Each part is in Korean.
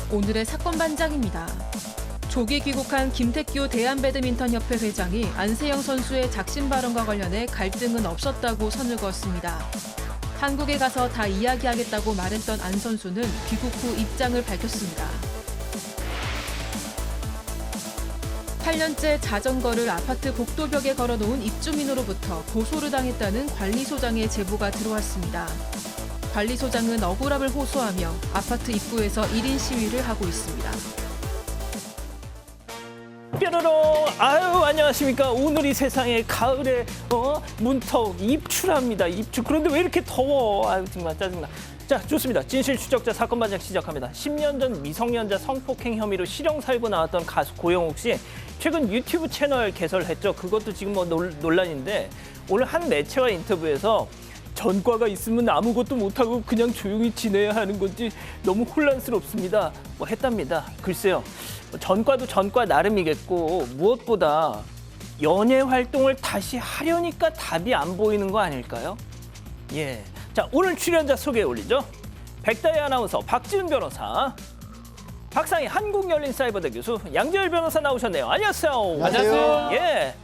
오늘의 사건 반장입니다. 조기 귀국한 김태규 대한배드민턴협회 회장이 안세영 선수의 작심 발언과 관련해 갈등은 없었다고 선을 그었습니다. 한국에 가서 다 이야기하겠다고 말했던 안 선수는 귀국 후 입장을 밝혔습니다. 8년째 자전거를 아파트 복도벽에 걸어놓은 입주민으로부터 고소를 당했다는 관리소장의 제보가 들어왔습니다. 관리소장은 억울함을 호소하며 아파트 입구에서 1인 시위를 하고 있습니다. 뾰로롱! 아유, 안녕하십니까. 오늘이 세상에 가을에 문턱 입추랍니다. 입추. 그런데 왜 이렇게 더워? 아유, 정말 짜증나. 자, 좋습니다. 진실 추적자 사건 반장 시작합니다. 10년 전 미성년자 성폭행 혐의로 실형 살고 나왔던 가수 고영욱 씨. 최근 유튜브 채널 개설했죠. 그것도 지금 논란인데 오늘 한 매체와 인터뷰에서 전과가 있으면 아무것도 못하고 그냥 조용히 지내야 하는 건지 너무 혼란스럽습니다. 뭐 했답니다. 글쎄요. 전과도 전과 나름이겠고 무엇보다 연예 활동을 다시 하려니까 답이 안 보이는 거 아닐까요? 예. 자, 오늘 출연자 소개해 올리죠. 백다희 아나운서, 박지훈 변호사, 박상희 한국열린사이버대 교수, 양지열 변호사 나오셨네요. 안녕하세요. 안녕하세요. 예.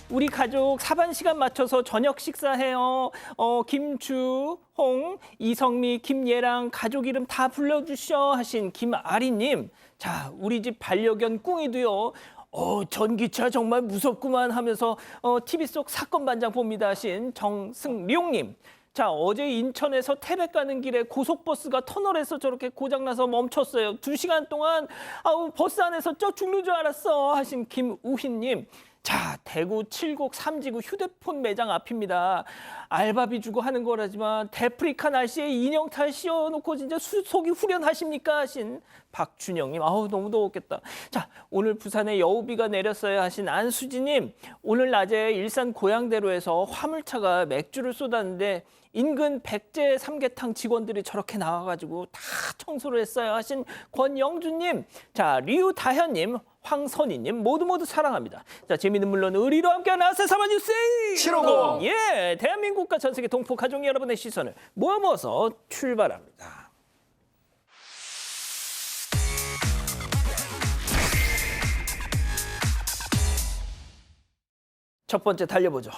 우리 가족 사반 시간 맞춰서 저녁 식사해요. 김주, 홍, 이성미, 김예랑 가족 이름 다 불러주셔 하신 김아리님. 자, 우리 집 반려견 꿍이도요. 전기차 정말 무섭구만 하면서 TV 속 사건 반장 봅니다 하신 정승룡님. 자, 어제 인천에서 태백 가는 길에 고속버스가 터널에서 저렇게 고장나서 멈췄어요. 2시간 동안 버스 안에서 죽는 줄 알았어 하신 김우희님. 자, 대구 칠곡 삼지구 휴대폰 매장 앞입니다. 알바비 주고 하는 거라지만 데프리카 날씨에 인형탈 씌워놓고 진짜 속이 후련하십니까 하신 박준영님. 아우, 너무 더웠겠다. 자, 오늘 부산에 여우비가 내렸어야 하신 안수지님. 오늘 낮에 일산 고양대로에서 화물차가 맥주를 쏟았는데 인근 백제 삼계탕 직원들이 저렇게 나와가지고 다 청소를 했어요 하신 권영주님. 자, 류다현님, 황선희님 모두 사랑합니다. 자, 재미는 물론 의리로 함께하는 아세사마뉴스 750. 예, 대한민국과 전 세계 동포 가족 여러분의 시선을 모아서 출발합니다. 첫 번째 달려보죠.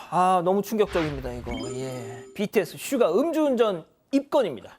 너무 충격적입니다, 이거. 예. BTS 슈가 음주운전 입건입니다.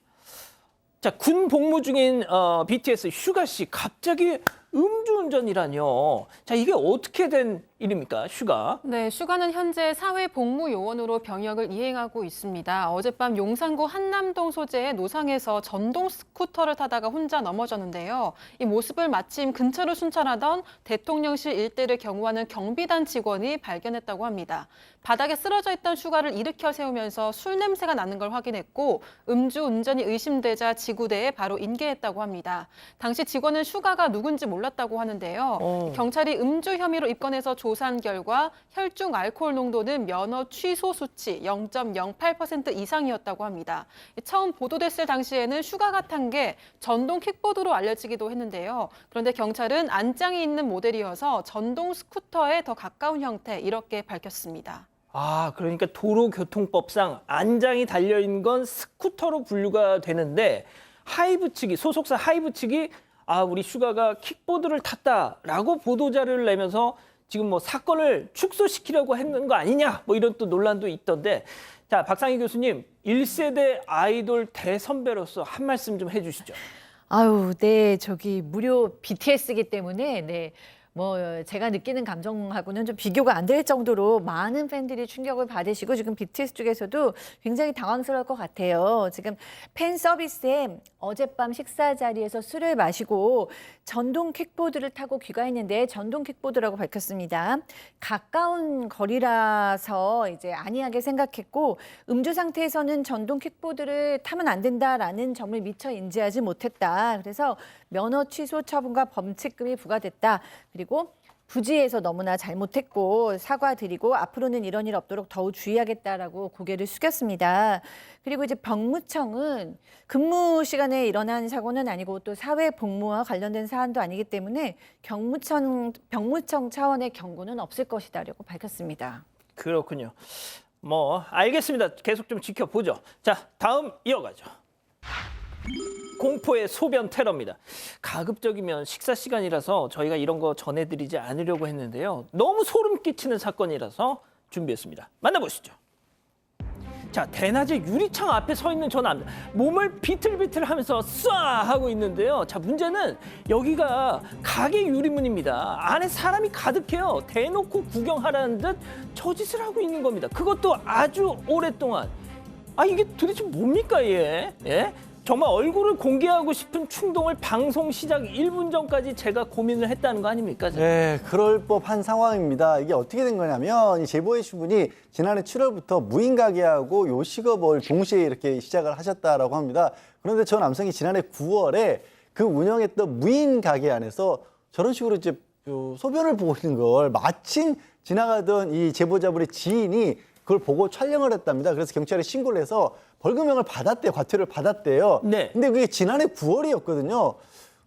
자, 군 복무 중인 BTS 슈가 씨 갑자기 음주운전이라뇨. 자, 이게 어떻게 된 일입니까, 슈가? 네, 슈가는 현재 사회복무요원으로 병역을 이행하고 있습니다. 어젯밤 용산구 한남동 소재의 노상에서 전동 스쿠터를 타다가 혼자 넘어졌는데요. 이 모습을 마침 근처를 순찰하던 대통령실 일대를 경호하는 경비단 직원이 발견했다고 합니다. 바닥에 쓰러져 있던 슈가를 일으켜 세우면서 술 냄새가 나는 걸 확인했고 음주운전이 의심되자 지구대에 바로 인계했다고 합니다. 당시 직원은 슈가가 누군지 몰랐다고 하는데요. 경찰이 음주 혐의로 입건해서 조사한 결과 혈중 알코올 농도는 면허 취소 수치 0.08% 이상이었다고 합니다. 처음 보도됐을 당시에는 슈가가 탄 게 전동 킥보드로 알려지기도 했는데요. 그런데 경찰은 안장이 있는 모델이어서 전동 스쿠터에 더 가까운 형태 이렇게 밝혔습니다. 그러니까 도로교통법상 안장이 달려있는 건 스쿠터로 분류가 되는데 하이브 측이, 소속사 하이브 측이 우리 슈가가 킥보드를 탔다라고 보도자료를 내면서 지금 뭐 사건을 축소시키려고 했는 거 아니냐 뭐 이런 또 논란도 있던데, 자, 박상희 교수님 1세대 아이돌 대선배로서 한 말씀 좀 해주시죠. 네, 무료 BTS이기 때문에 제가 느끼는 감정하고는 좀 비교가 안 될 정도로 많은 팬들이 충격을 받으시고 지금 BTS 쪽에서도 굉장히 당황스러울 것 같아요. 지금 팬 서비스에 어젯밤 식사 자리에서 술을 마시고 전동 킥보드를 타고 귀가했는데 전동 킥보드라고 밝혔습니다. 가까운 거리라서 이제 안이하게 생각했고 음주 상태에서는 전동 킥보드를 타면 안 된다라는 점을 미처 인지하지 못했다. 그래서 면허 취소 처분과 범칙금이 부과됐다. 그리고 부지에서 너무나 잘못했고 사과드리고 앞으로는 이런 일 없도록 더욱 주의하겠다라고 고개를 숙였습니다. 그리고 이제 병무청은 근무 시간에 일어난 사고는 아니고 또 사회복무와 관련된 사안도 아니기 때문에 병무청 차원의 경고는 없을 것이다라고 밝혔습니다. 그렇군요. 알겠습니다. 계속 좀 지켜보죠. 자, 다음 이어가죠. 공포의 소변 테러입니다. 가급적이면 식사 시간이라서 저희가 이런 거 전해드리지 않으려고 했는데요. 너무 소름 끼치는 사건이라서 준비했습니다. 만나보시죠. 자, 대낮에 유리창 앞에 서 있는 저 남자, 몸을 비틀비틀하면서 쏴 하고 있는데요. 자, 문제는 여기가 가게 유리문입니다. 안에 사람이 가득해요. 대놓고 구경하라는 듯 저 짓을 하고 있는 겁니다. 그것도 아주 오랫동안. 아, 이게 도대체 뭡니까, 얘? 예? 정말 얼굴을 공개하고 싶은 충동을 방송 시작 1분 전까지 제가 고민을 했다는 거 아닙니까? 네, 그럴 법한 상황입니다. 이게 어떻게 된 거냐면 이 제보해 주신 분이 지난해 7월부터 무인 가게하고 요식업을 동시에 이렇게 시작을 하셨다라고 합니다. 그런데 저 남성이 지난해 9월에 그 운영했던 무인 가게 안에서 저런 식으로 이제 소변을 보고 있는 걸 마침 지나가던 이 제보자분의 지인이 그걸 보고 촬영을 했답니다. 그래서 경찰에 신고를 해서 벌금형을 받았대요. 과태료를 받았대요. 네. 근데 그게 지난해 9월이었거든요.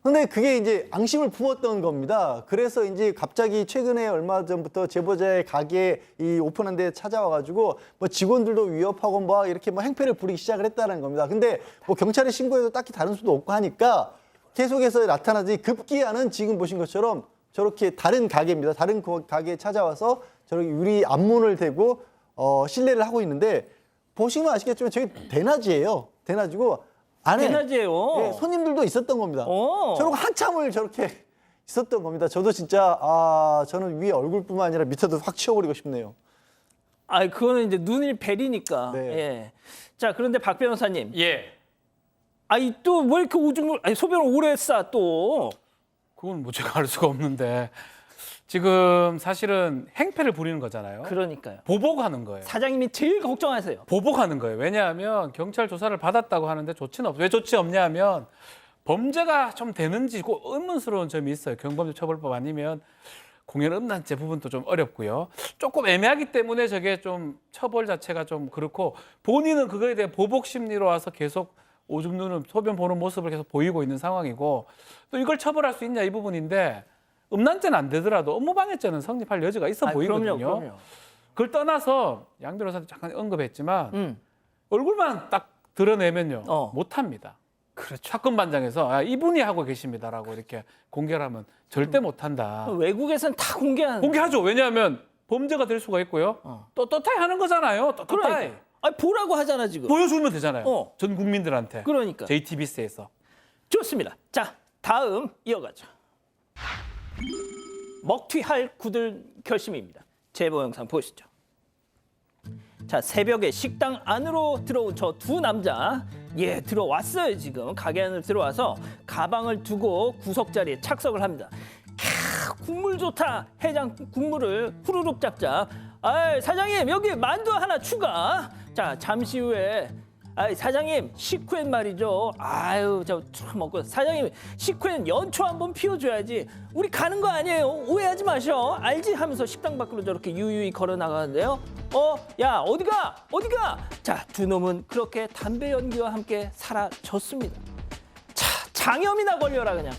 근데 그게 이제 앙심을 부었던 겁니다. 그래서 이제 갑자기 최근에 얼마 전부터 제보자의 가게 이 오픈한 데 찾아와가지고 뭐 직원들도 위협하고 뭐 이렇게 뭐 행패를 부리기 시작을 했다는 겁니다. 근데 뭐 경찰에 신고해도 딱히 다른 수도 없고 하니까 계속해서 나타나더니 급기야는 지금 보신 것처럼 저렇게 다른 가게입니다. 다른 가게에 찾아와서 저렇게 유리 앞문을 대고 실내를 하고 있는데 보시면 아시겠지만 저기 대낮이에요. 대낮이고 안에 대낮이에요. 네, 손님들도 있었던 겁니다. 오. 저러고 한참을 저렇게 있었던 겁니다. 저도 진짜 저는 위에 얼굴뿐만 아니라 밑에도 확 치워버리고 싶네요. 아, 그거는 이제 눈을 베리니까. 네. 예. 자, 그런데 박 변호사님. 예. 아이, 또 뭐 이렇게 오줌을, 아니, 소변을 오래 싸, 또. 그건 뭐 제가 알 수가 없는데 지금 사실은 행패를 부리는 거잖아요. 그러니까요. 보복하는 거예요. 사장님이 제일 걱정하세요. 보복하는 거예요. 왜냐하면 경찰 조사를 받았다고 하는데 조치는 없어요. 왜 조치 없냐면 범죄가 좀 되는지 의문스러운 점이 있어요. 경범죄 처벌법 아니면 공연 음란죄 부분도 좀 어렵고요. 조금 애매하기 때문에 저게 좀 처벌 자체가 좀 그렇고 본인은 그거에 대한 보복 심리로 와서 계속 오줌 누는 소변 보는 모습을 계속 보이고 있는 상황이고 또 이걸 처벌할 수 있냐 이 부분인데 음란죄는 안 되더라도 업무방해죄는 성립할 여지가 있어 보이거든요. 그럼요. 그걸 떠나서 양 변호사도 잠깐 언급했지만 얼굴만 딱 드러내면요 못합니다. 그렇죠. 사건 반장에서 이분이 하고 계십니다라고 이렇게 공개를 하면 절대 못한다. 외국에서는 다 공개하는. 공개하죠. 왜냐하면 범죄가 될 수가 있고요. 또 떳떳하게 하는 거잖아요. 떳떳하게. 그러니까. 아니, 보라고 하잖아, 지금. 보여주면 되잖아요. 전 국민들한테. 그러니까. JTBC에서. 좋습니다. 자, 다음 이어가죠. 먹튀할 굳은 결심입니다. 제보 영상 보시죠. 자, 새벽에 식당 안으로 들어온 저 두 남자. 예, 들어왔어요, 지금. 가게 안으로 들어와서 가방을 두고 구석 자리에 착석을 합니다. 국물 좋다. 해장 국물을 후루룩 짭짭. 사장님, 여기 만두 하나 추가. 자, 잠시 후에 사장님, 식후엔 말이죠. 저 먹고 사장님, 식후엔 연초 한번 피워줘야지. 우리 가는 거 아니에요. 오해하지 마셔. 알지? 하면서 식당 밖으로 저렇게 유유히 걸어 나가는데요. 야, 어디가? 자, 두 놈은 그렇게 담배 연기와 함께 사라졌습니다. 자, 장염이나 걸려라 그냥.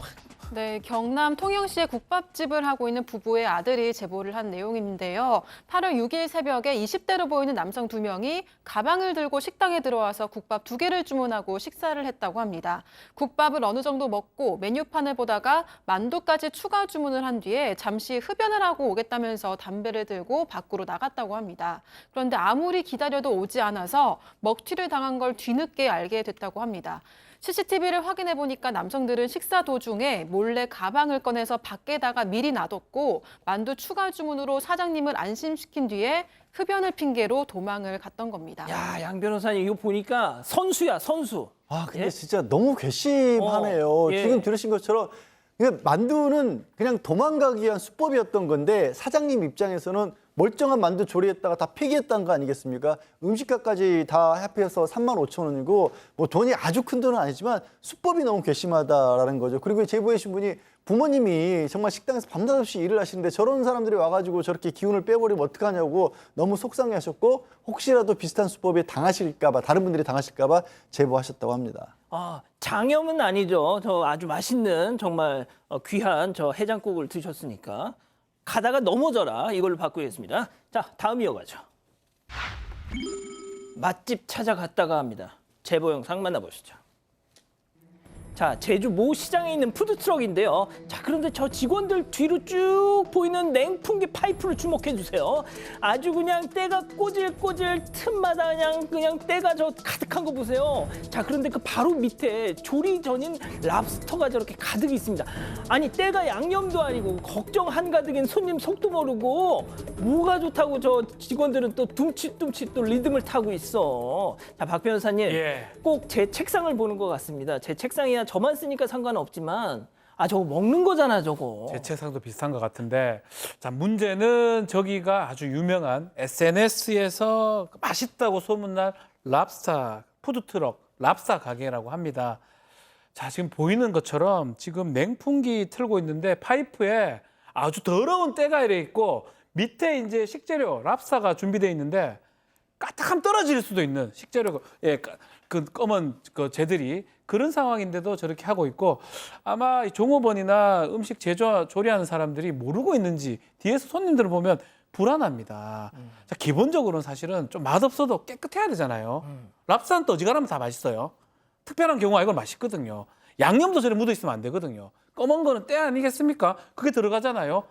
네, 경남 통영시의 국밥집을 하고 있는 부부의 아들이 제보를 한 내용인데요. 8월 6일 새벽에 20대로 보이는 남성 2명이 가방을 들고 식당에 들어와서 국밥 2개를 주문하고 식사를 했다고 합니다. 국밥을 어느 정도 먹고 메뉴판을 보다가 만두까지 추가 주문을 한 뒤에 잠시 흡연을 하고 오겠다면서 담배를 들고 밖으로 나갔다고 합니다. 그런데 아무리 기다려도 오지 않아서 먹튀를 당한 걸 뒤늦게 알게 됐다고 합니다. CCTV를 확인해 보니까 남성들은 식사 도중에 몰래 가방을 꺼내서 밖에다가 미리 놔뒀고 만두 추가 주문으로 사장님을 안심시킨 뒤에 흡연을 핑계로 도망을 갔던 겁니다. 야, 양 변호사님 이거 보니까 선수야, 선수. 근데 예? 진짜 너무 괘씸하네요. 예. 지금 들으신 것처럼 만두는 그냥 도망가기 위한 수법이었던 건데 사장님 입장에서는 멀쩡한 만두 조리했다가 다 폐기했다는 거 아니겠습니까? 음식값까지 다 합해서 35,000원이고 뭐 돈이 아주 큰 돈은 아니지만 수법이 너무 괘씸하다라는 거죠. 그리고 제보해 주신 분이 부모님이 정말 식당에서 밤낮 없이 일을 하시는데 저런 사람들이 와가지고 저렇게 기운을 빼버리면 어떡하냐고 너무 속상해하셨고 혹시라도 비슷한 수법에 당하실까 봐 다른 분들이 당하실까 봐 제보하셨다고 합니다. 장염은 아니죠. 저 아주 맛있는 정말 귀한 저 해장국을 드셨으니까 가다가 넘어져라 이걸로 바꾸겠습니다. 자, 다음 이어가죠. 맛집 찾아갔다가 합니다. 제보 영상 만나보시죠. 자, 제주 모 시장에 있는 푸드트럭인데요. 자, 그런데 저 직원들 뒤로 쭉 보이는 냉풍기 파이프를 주목해 주세요. 아주 그냥 때가 꼬질꼬질 틈마다 그냥 때가 저 가득한 거 보세요. 자, 그런데 그 바로 밑에 조리 전인 랍스터가 저렇게 가득 있습니다. 아니, 때가 양념도 아니고 걱정 한가득인 손님 속도 모르고 뭐가 좋다고 저 직원들은 또 둠칫둠칫 또 리듬을 타고 있어. 자, 박 변호사님, 예. 꼭 제 책상을 보는 것 같습니다. 제 책상이야 저만 쓰니까 상관은 없지만 저거 먹는 거잖아, 저거. 제 책상도 비슷한 것 같은데, 자, 문제는 저기가 아주 유명한 SNS에서 맛있다고 소문난 랍스타 푸드트럭 랍스타 가게라고 합니다. 자, 지금 보이는 것처럼 지금 냉풍기 틀고 있는데 파이프에 아주 더러운 때가 이래 있고 밑에 이제 식재료 랍스타가 준비되어 있는데 까딱하면 떨어질 수도 있는 식재료, 그 검은 그 재들이 그런 상황인데도 저렇게 하고 있고, 아마 이 종업원이나 음식 조리하는 사람들이 모르고 있는지 뒤에서 손님들을 보면 불안합니다. 자, 기본적으로는 사실은 좀 맛없어도 깨끗해야 되잖아요. 랍스타는 또 어지간하면 다 맛있어요. 특별한 경우 이건 맛있거든요. 양념도 저래 묻어 있으면 안 되거든요. 검은 거는 때 아니겠습니까? 그게 들어가잖아요.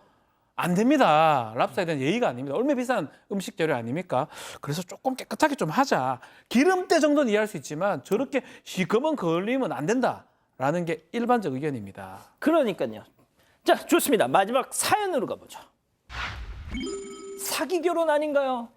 안 됩니다. 랍스타에 대한 예의가 아닙니다. 얼마나 비싼 음식 재료 아닙니까? 그래서 조금 깨끗하게 좀 하자. 기름때 정도는 이해할 수 있지만 저렇게 시커먼 걸리면 안 된다라는 게 일반적 의견입니다. 그러니까요. 자, 좋습니다. 마지막 사연으로 가보죠. 사기 결혼 아닌가요?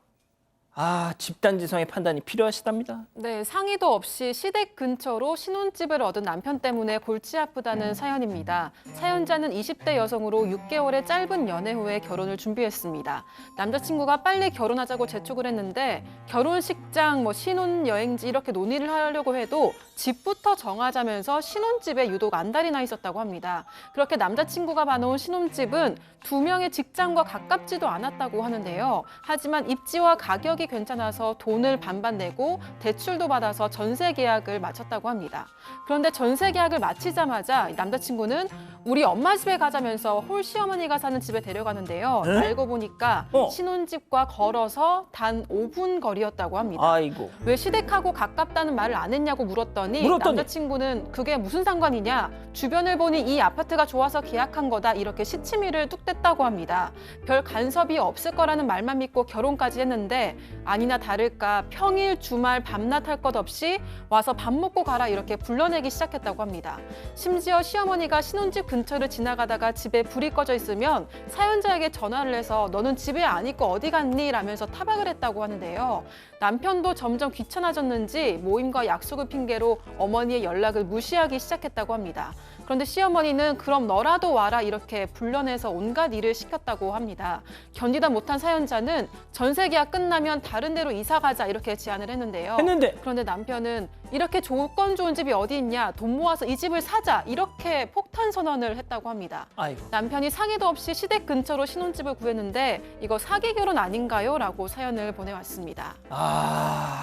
집단지성의 판단이 필요하시답니다. 네, 상의도 없이 시댁 근처로 신혼집을 얻은 남편 때문에 골치 아프다는 사연입니다. 사연자는 20대 여성으로 6개월의 짧은 연애 후에 결혼을 준비했습니다. 남자친구가 빨리 결혼하자고 재촉을 했는데 결혼식장, 신혼여행지 이렇게 논의를 하려고 해도 집부터 정하자면서 신혼집에 유독 안달이 나 있었다고 합니다. 그렇게 남자친구가 봐놓은 신혼집은 2명의 직장과 가깝지도 않았다고 하는데요. 하지만 입지와 가격이 괜찮아서 돈을 반반 내고 대출도 받아서 전세 계약을 마쳤다고 합니다. 그런데 전세 계약을 마치자마자 남자친구는 우리 엄마 집에 가자면서 홀 시어머니가 사는 집에 데려가는데요. 알고 보니까 신혼집과 걸어서 단 5분 거리였다고 합니다. 아이고. 왜 시댁하고 가깝다는 말을 안 했냐고 물었더니 남자친구는 그게 무슨 상관이냐, 주변을 보니 이 아파트가 좋아서 계약한 거다, 이렇게 시치미를 뚝 뗐다고 합니다. 별 간섭이 없을 거라는 말만 믿고 결혼까지 했는데 아니나 다를까 평일 주말 밤낮 할 것 없이 와서 밥 먹고 가라 이렇게 불러내기 시작했다고 합니다. 심지어 시어머니가 신혼집 근처를 지나가다가 집에 불이 꺼져 있으면 사연자에게 전화를 해서 너는 집에 안 있고 어디 갔니? 라면서 타박을 했다고 하는데요. 남편도 점점 귀찮아졌는지 모임과 약속을 핑계로 어머니의 연락을 무시하기 시작했다고 합니다. 그런데 시어머니는 그럼 너라도 와라 이렇게 불러내서 온갖 일을 시켰다고 합니다. 견디다 못한 사연자는 전세 계약 끝나면 다른 데로 이사 가자 이렇게 제안을 했는데요. 그런데 남편은 이렇게 조건 좋은 집이 어디 있냐, 돈 모아서 이 집을 사자 이렇게 폭탄 선언을 했다고 합니다. 아이고. 남편이 상의도 없이 시댁 근처로 신혼집을 구했는데 이거 사기 결혼 아닌가요? 라고 사연을 보내왔습니다.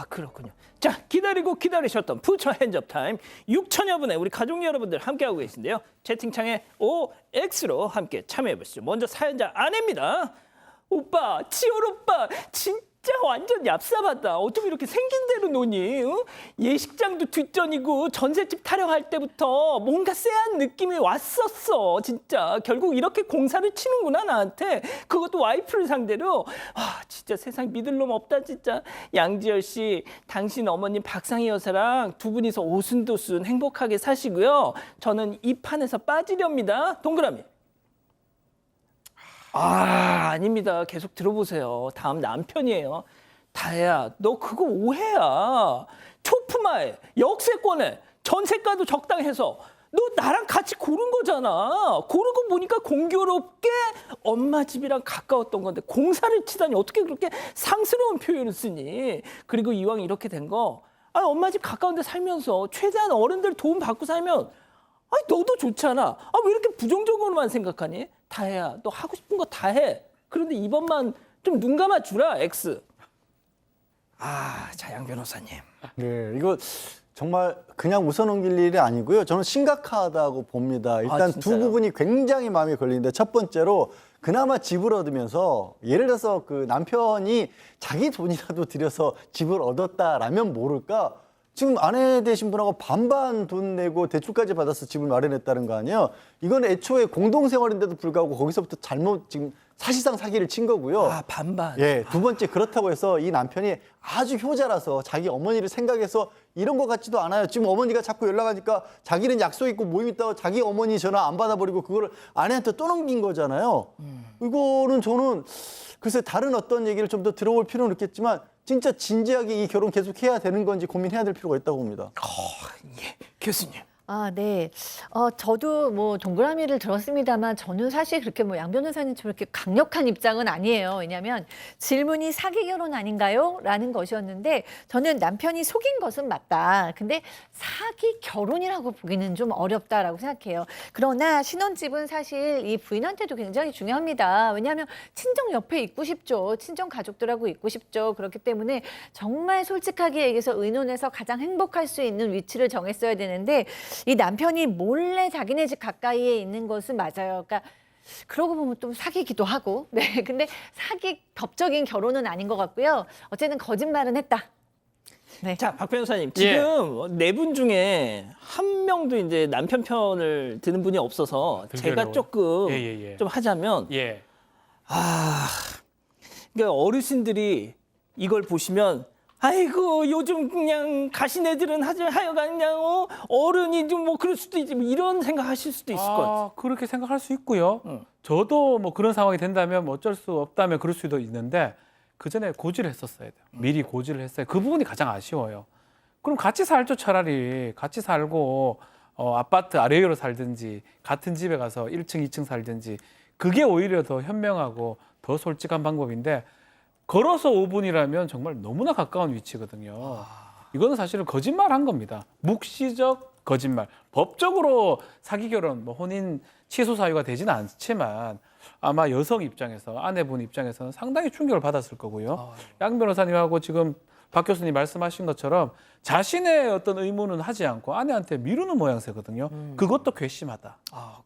그렇군요. 자, 기다리고 기다리셨던 푸처 핸즈업 타임 6천여 분의 우리 가족 여러분들 함께하고 계신데요. 채팅창에 OX로 함께 참여해보시죠. 먼저 사연자 아내입니다. 오빠, 치올 오빠 진짜 완전 얍삽하다. 어쩜 이렇게 생긴 대로 노니? 응? 예식장도 뒷전이고 전셋집 타령할 때부터 뭔가 쎄한 느낌이 왔었어. 진짜 결국 이렇게 공사를 치는구나 나한테. 그것도 와이프를 상대로. 진짜 세상 믿을 놈 없다 진짜. 양지열 씨, 당신 어머님 박상희 여사랑 두 분이서 오순도순 행복하게 사시고요. 저는 이 판에서 빠지렵니다. 동그라미. 아닙니다. 계속 들어보세요. 다음 남편이에요. 다혜야, 너 그거 오해야. 초품화해, 역세권에, 전세가도 적당해서 너 나랑 같이 고른 거잖아. 고른 거 보니까 공교롭게 엄마 집이랑 가까웠던 건데 공사를 치다니 어떻게 그렇게 상스러운 표현을 쓰니. 그리고 이왕 이렇게 된 거, 엄마 집 가까운 데 살면서 최대한 어른들 도움 받고 살면 너도 좋잖아. 왜 이렇게 부정적으로만 생각하니? 다혜야, 너 하고 싶은 거 다 해. 그런데 이번만 좀 눈 감아 주라, X. 양 변호사님. 네, 이거 정말 그냥 웃어넘길 일이 아니고요. 저는 심각하다고 봅니다. 일단 두 부분이 굉장히 마음에 걸리는데, 첫 번째로 그나마 집을 얻으면서 예를 들어서 그 남편이 자기 돈이라도 들여서 집을 얻었다라면 모를까, 지금 아내 되신 분하고 반반 돈 내고 대출까지 받아서 집을 마련했다는 거 아니에요? 이건 애초에 공동생활인데도 불구하고 거기서부터 잘못 지금 사실상 사기를 친 거고요. 아, 반반. 예, 두 번째 그렇다고 해서 이 남편이 아주 효자라서 자기 어머니를 생각해서 이런 것 같지도 않아요. 지금 어머니가 자꾸 연락하니까 자기는 약속 있고 모임 있다고 자기 어머니 전화 안 받아버리고 그거를 아내한테 또 넘긴 거잖아요. 이거는 저는 글쎄 다른 어떤 얘기를 좀 더 들어볼 필요는 있겠지만 진짜 진지하게 이 결혼 계속해야 되는 건지 고민해야 될 필요가 있다고 봅니다. 예, 교수님. 아, 네. 저도 뭐 동그라미를 들었습니다만 저는 사실 그렇게 뭐 양 변호사님처럼 이렇게 강력한 입장은 아니에요. 왜냐하면 질문이 사기 결혼 아닌가요? 라는 것이었는데 저는 남편이 속인 것은 맞다. 근데 사기 결혼이라고 보기는 좀 어렵다라고 생각해요. 그러나 신혼집은 사실 이 부인한테도 굉장히 중요합니다. 왜냐하면 친정 옆에 있고 싶죠. 친정 가족들하고 있고 싶죠. 그렇기 때문에 정말 솔직하게 얘기해서 의논해서 가장 행복할 수 있는 위치를 정했어야 되는데 이 남편이 몰래 자기네 집 가까이에 있는 것은 맞아요. 그러니까 그러고 보면 또 사기기도 하고. 네, 근데 법적인 결혼은 아닌 것 같고요. 어쨌든 거짓말은 했다. 네. 자, 박 변호사님. 지금 네 분 중에 한 명도 이제 남편 편을 드는 분이 없어서 제가 조금 좀 하자면 예. 그러니까 어르신들이 이걸 보시면 아이고 요즘 그냥 가신 애들은 하여간 그냥 어른이 좀 뭐 그럴 수도 있지 뭐 이런 생각하실 수도 있을 것 같아요. 그렇게 생각할 수 있고요. 저도 뭐 그런 상황이 된다면 뭐 어쩔 수 없다면 그럴 수도 있는데 그 전에 고지를 했었어야 돼요. 미리 고지를 했어요. 그 부분이 가장 아쉬워요. 그럼 같이 살죠. 차라리 같이 살고 아파트 아래로 살든지 같은 집에 가서 1층, 2층 살든지 그게 오히려 더 현명하고 더 솔직한 방법인데 걸어서 5분이라면 정말 너무나 가까운 위치거든요. 이거는 사실은 거짓말한 겁니다. 묵시적 거짓말. 법적으로 사기 결혼, 뭐 혼인 취소 사유가 되지는 않지만 아마 여성 입장에서 아내분 입장에서는 상당히 충격을 받았을 거고요. 양 변호사님하고 지금 박 교수님 말씀하신 것처럼 자신의 어떤 의무는 하지 않고 아내한테 미루는 모양새거든요. 그것도 괘씸하다.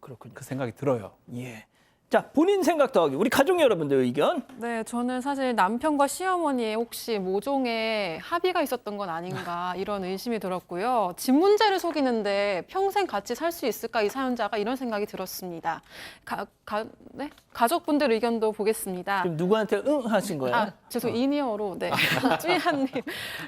그렇군요. 그 생각이 들어요. 예. 자, 본인 생각 더하기 우리 가족 여러분들 의견. 네, 저는 사실 남편과 시어머니의 혹시 모종의 합의가 있었던 건 아닌가 이런 의심이 들었고요. 집 문제를 속이는데 평생 같이 살 수 있을까 이 사연자가 이런 생각이 들었습니다. 네? 가족분들 의견도 보겠습니다. 지금 누구한테 응 하신 거예요? 이니어로 네. 쭈이한님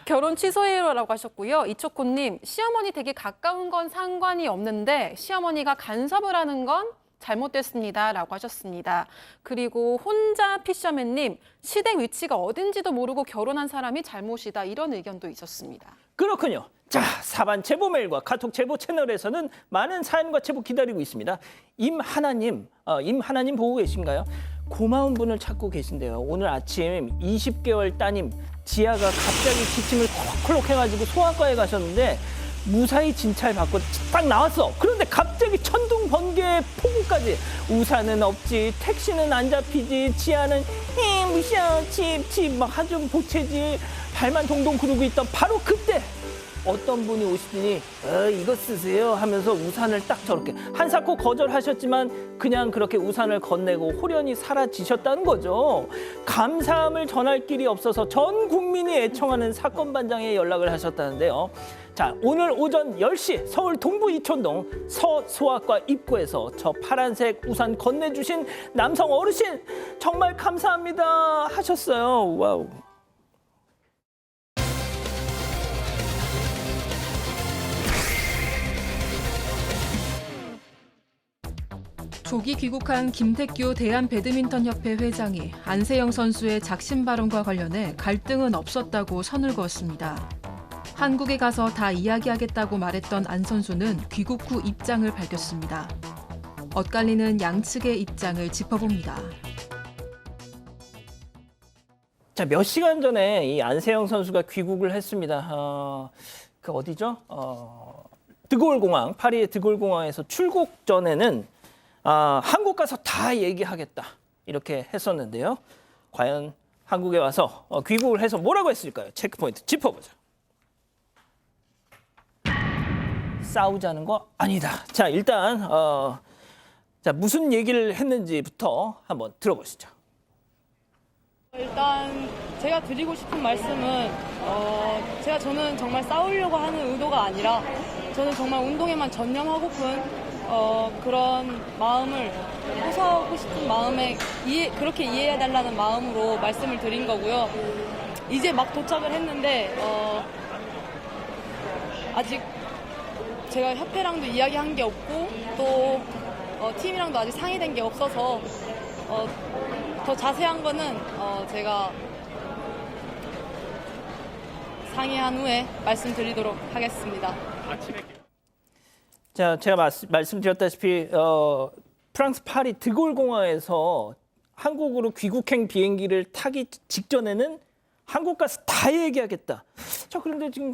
결혼 취소해요라고 하셨고요. 이초코님 시어머니 댁이 가까운 건 상관이 없는데 시어머니가 간섭을 하는 건 잘못됐습니다라고 하셨습니다. 그리고 혼자 피셔맨님 시댁 위치가 어딘지도 모르고 결혼한 사람이 잘못이다 이런 의견도 있었습니다. 그렇군요. 자, 사반 제보 메일과 카톡 제보 채널에서는 많은 사연과 제보 기다리고 있습니다. 임하나님 보고 계신가요? 고마운 분을 찾고 계신데요. 오늘 아침 20개월 따님 지아가 갑자기 기침을 콜록콜록 해가지고 소아과에 가셨는데 무사히 진찰 받고 딱 나왔어. 그런데 갑자기 천둥 번개 폭우까지. 우산은 없지, 택시는 안 잡히지, 지아는 무시야 칩 막 하중 보채지 발만 동동 구르고 있던 바로 그때 어떤 분이 오시더니 이거 쓰세요 하면서 우산을 딱 저렇게 한사코 거절하셨지만 그냥 그렇게 우산을 건네고 호련히 사라지셨다는 거죠. 감사함을 전할 길이 없어서 전 국민이 애청하는 사건 반장에 연락을 하셨다는데요. 자, 오늘 오전 10시 서울 동부 이촌동 서소아과 입구에서 저 파란색 우산 건네주신 남성 어르신 정말 감사합니다 하셨어요. 와우. 조기 귀국한 김태규 대한배드민턴협회 회장이 안세영 선수의 작심 발언과 관련해 갈등은 없었다고 선을 그었습니다. 한국에 가서 다 이야기하겠다고 말했던 안 선수는 귀국 후 입장을 밝혔습니다. 엇갈리는 양측의 입장을 짚어봅니다. 자, 몇 시간 전에 이 안세영 선수가 귀국을 했습니다. 그 어디죠? 드골 공항, 파리의 드골 공항에서 출국 전에는 한국 가서 다 얘기하겠다 이렇게 했었는데요. 과연 한국에 와서 귀국을 해서 뭐라고 했을까요? 체크포인트 짚어보죠. 싸우자는 거 아니다. 자, 일단 자, 무슨 얘기를 했는지부터 한번 들어보시죠. 일단 제가 드리고 싶은 말씀은 저는 정말 싸우려고 하는 의도가 아니라 저는 정말 운동에만 전념하고픈 그런 마음을 호소하고 싶은 마음에 그렇게 이해해달라는 마음으로 말씀을 드린 거고요. 이제 막 도착을 했는데 아직 제가 협회랑도 이야기한 게 없고 또 팀이랑도 아직 상의된 게 없어서 더 자세한 거는 제가 상의한 후에 말씀드리도록 하겠습니다. 자, 제가 말씀드렸다시피 프랑스 파리 드골 공항에서 한국으로 귀국행 비행기를 타기 직전에는 한국 가서 다 얘기하겠다. 자, 그런데 지금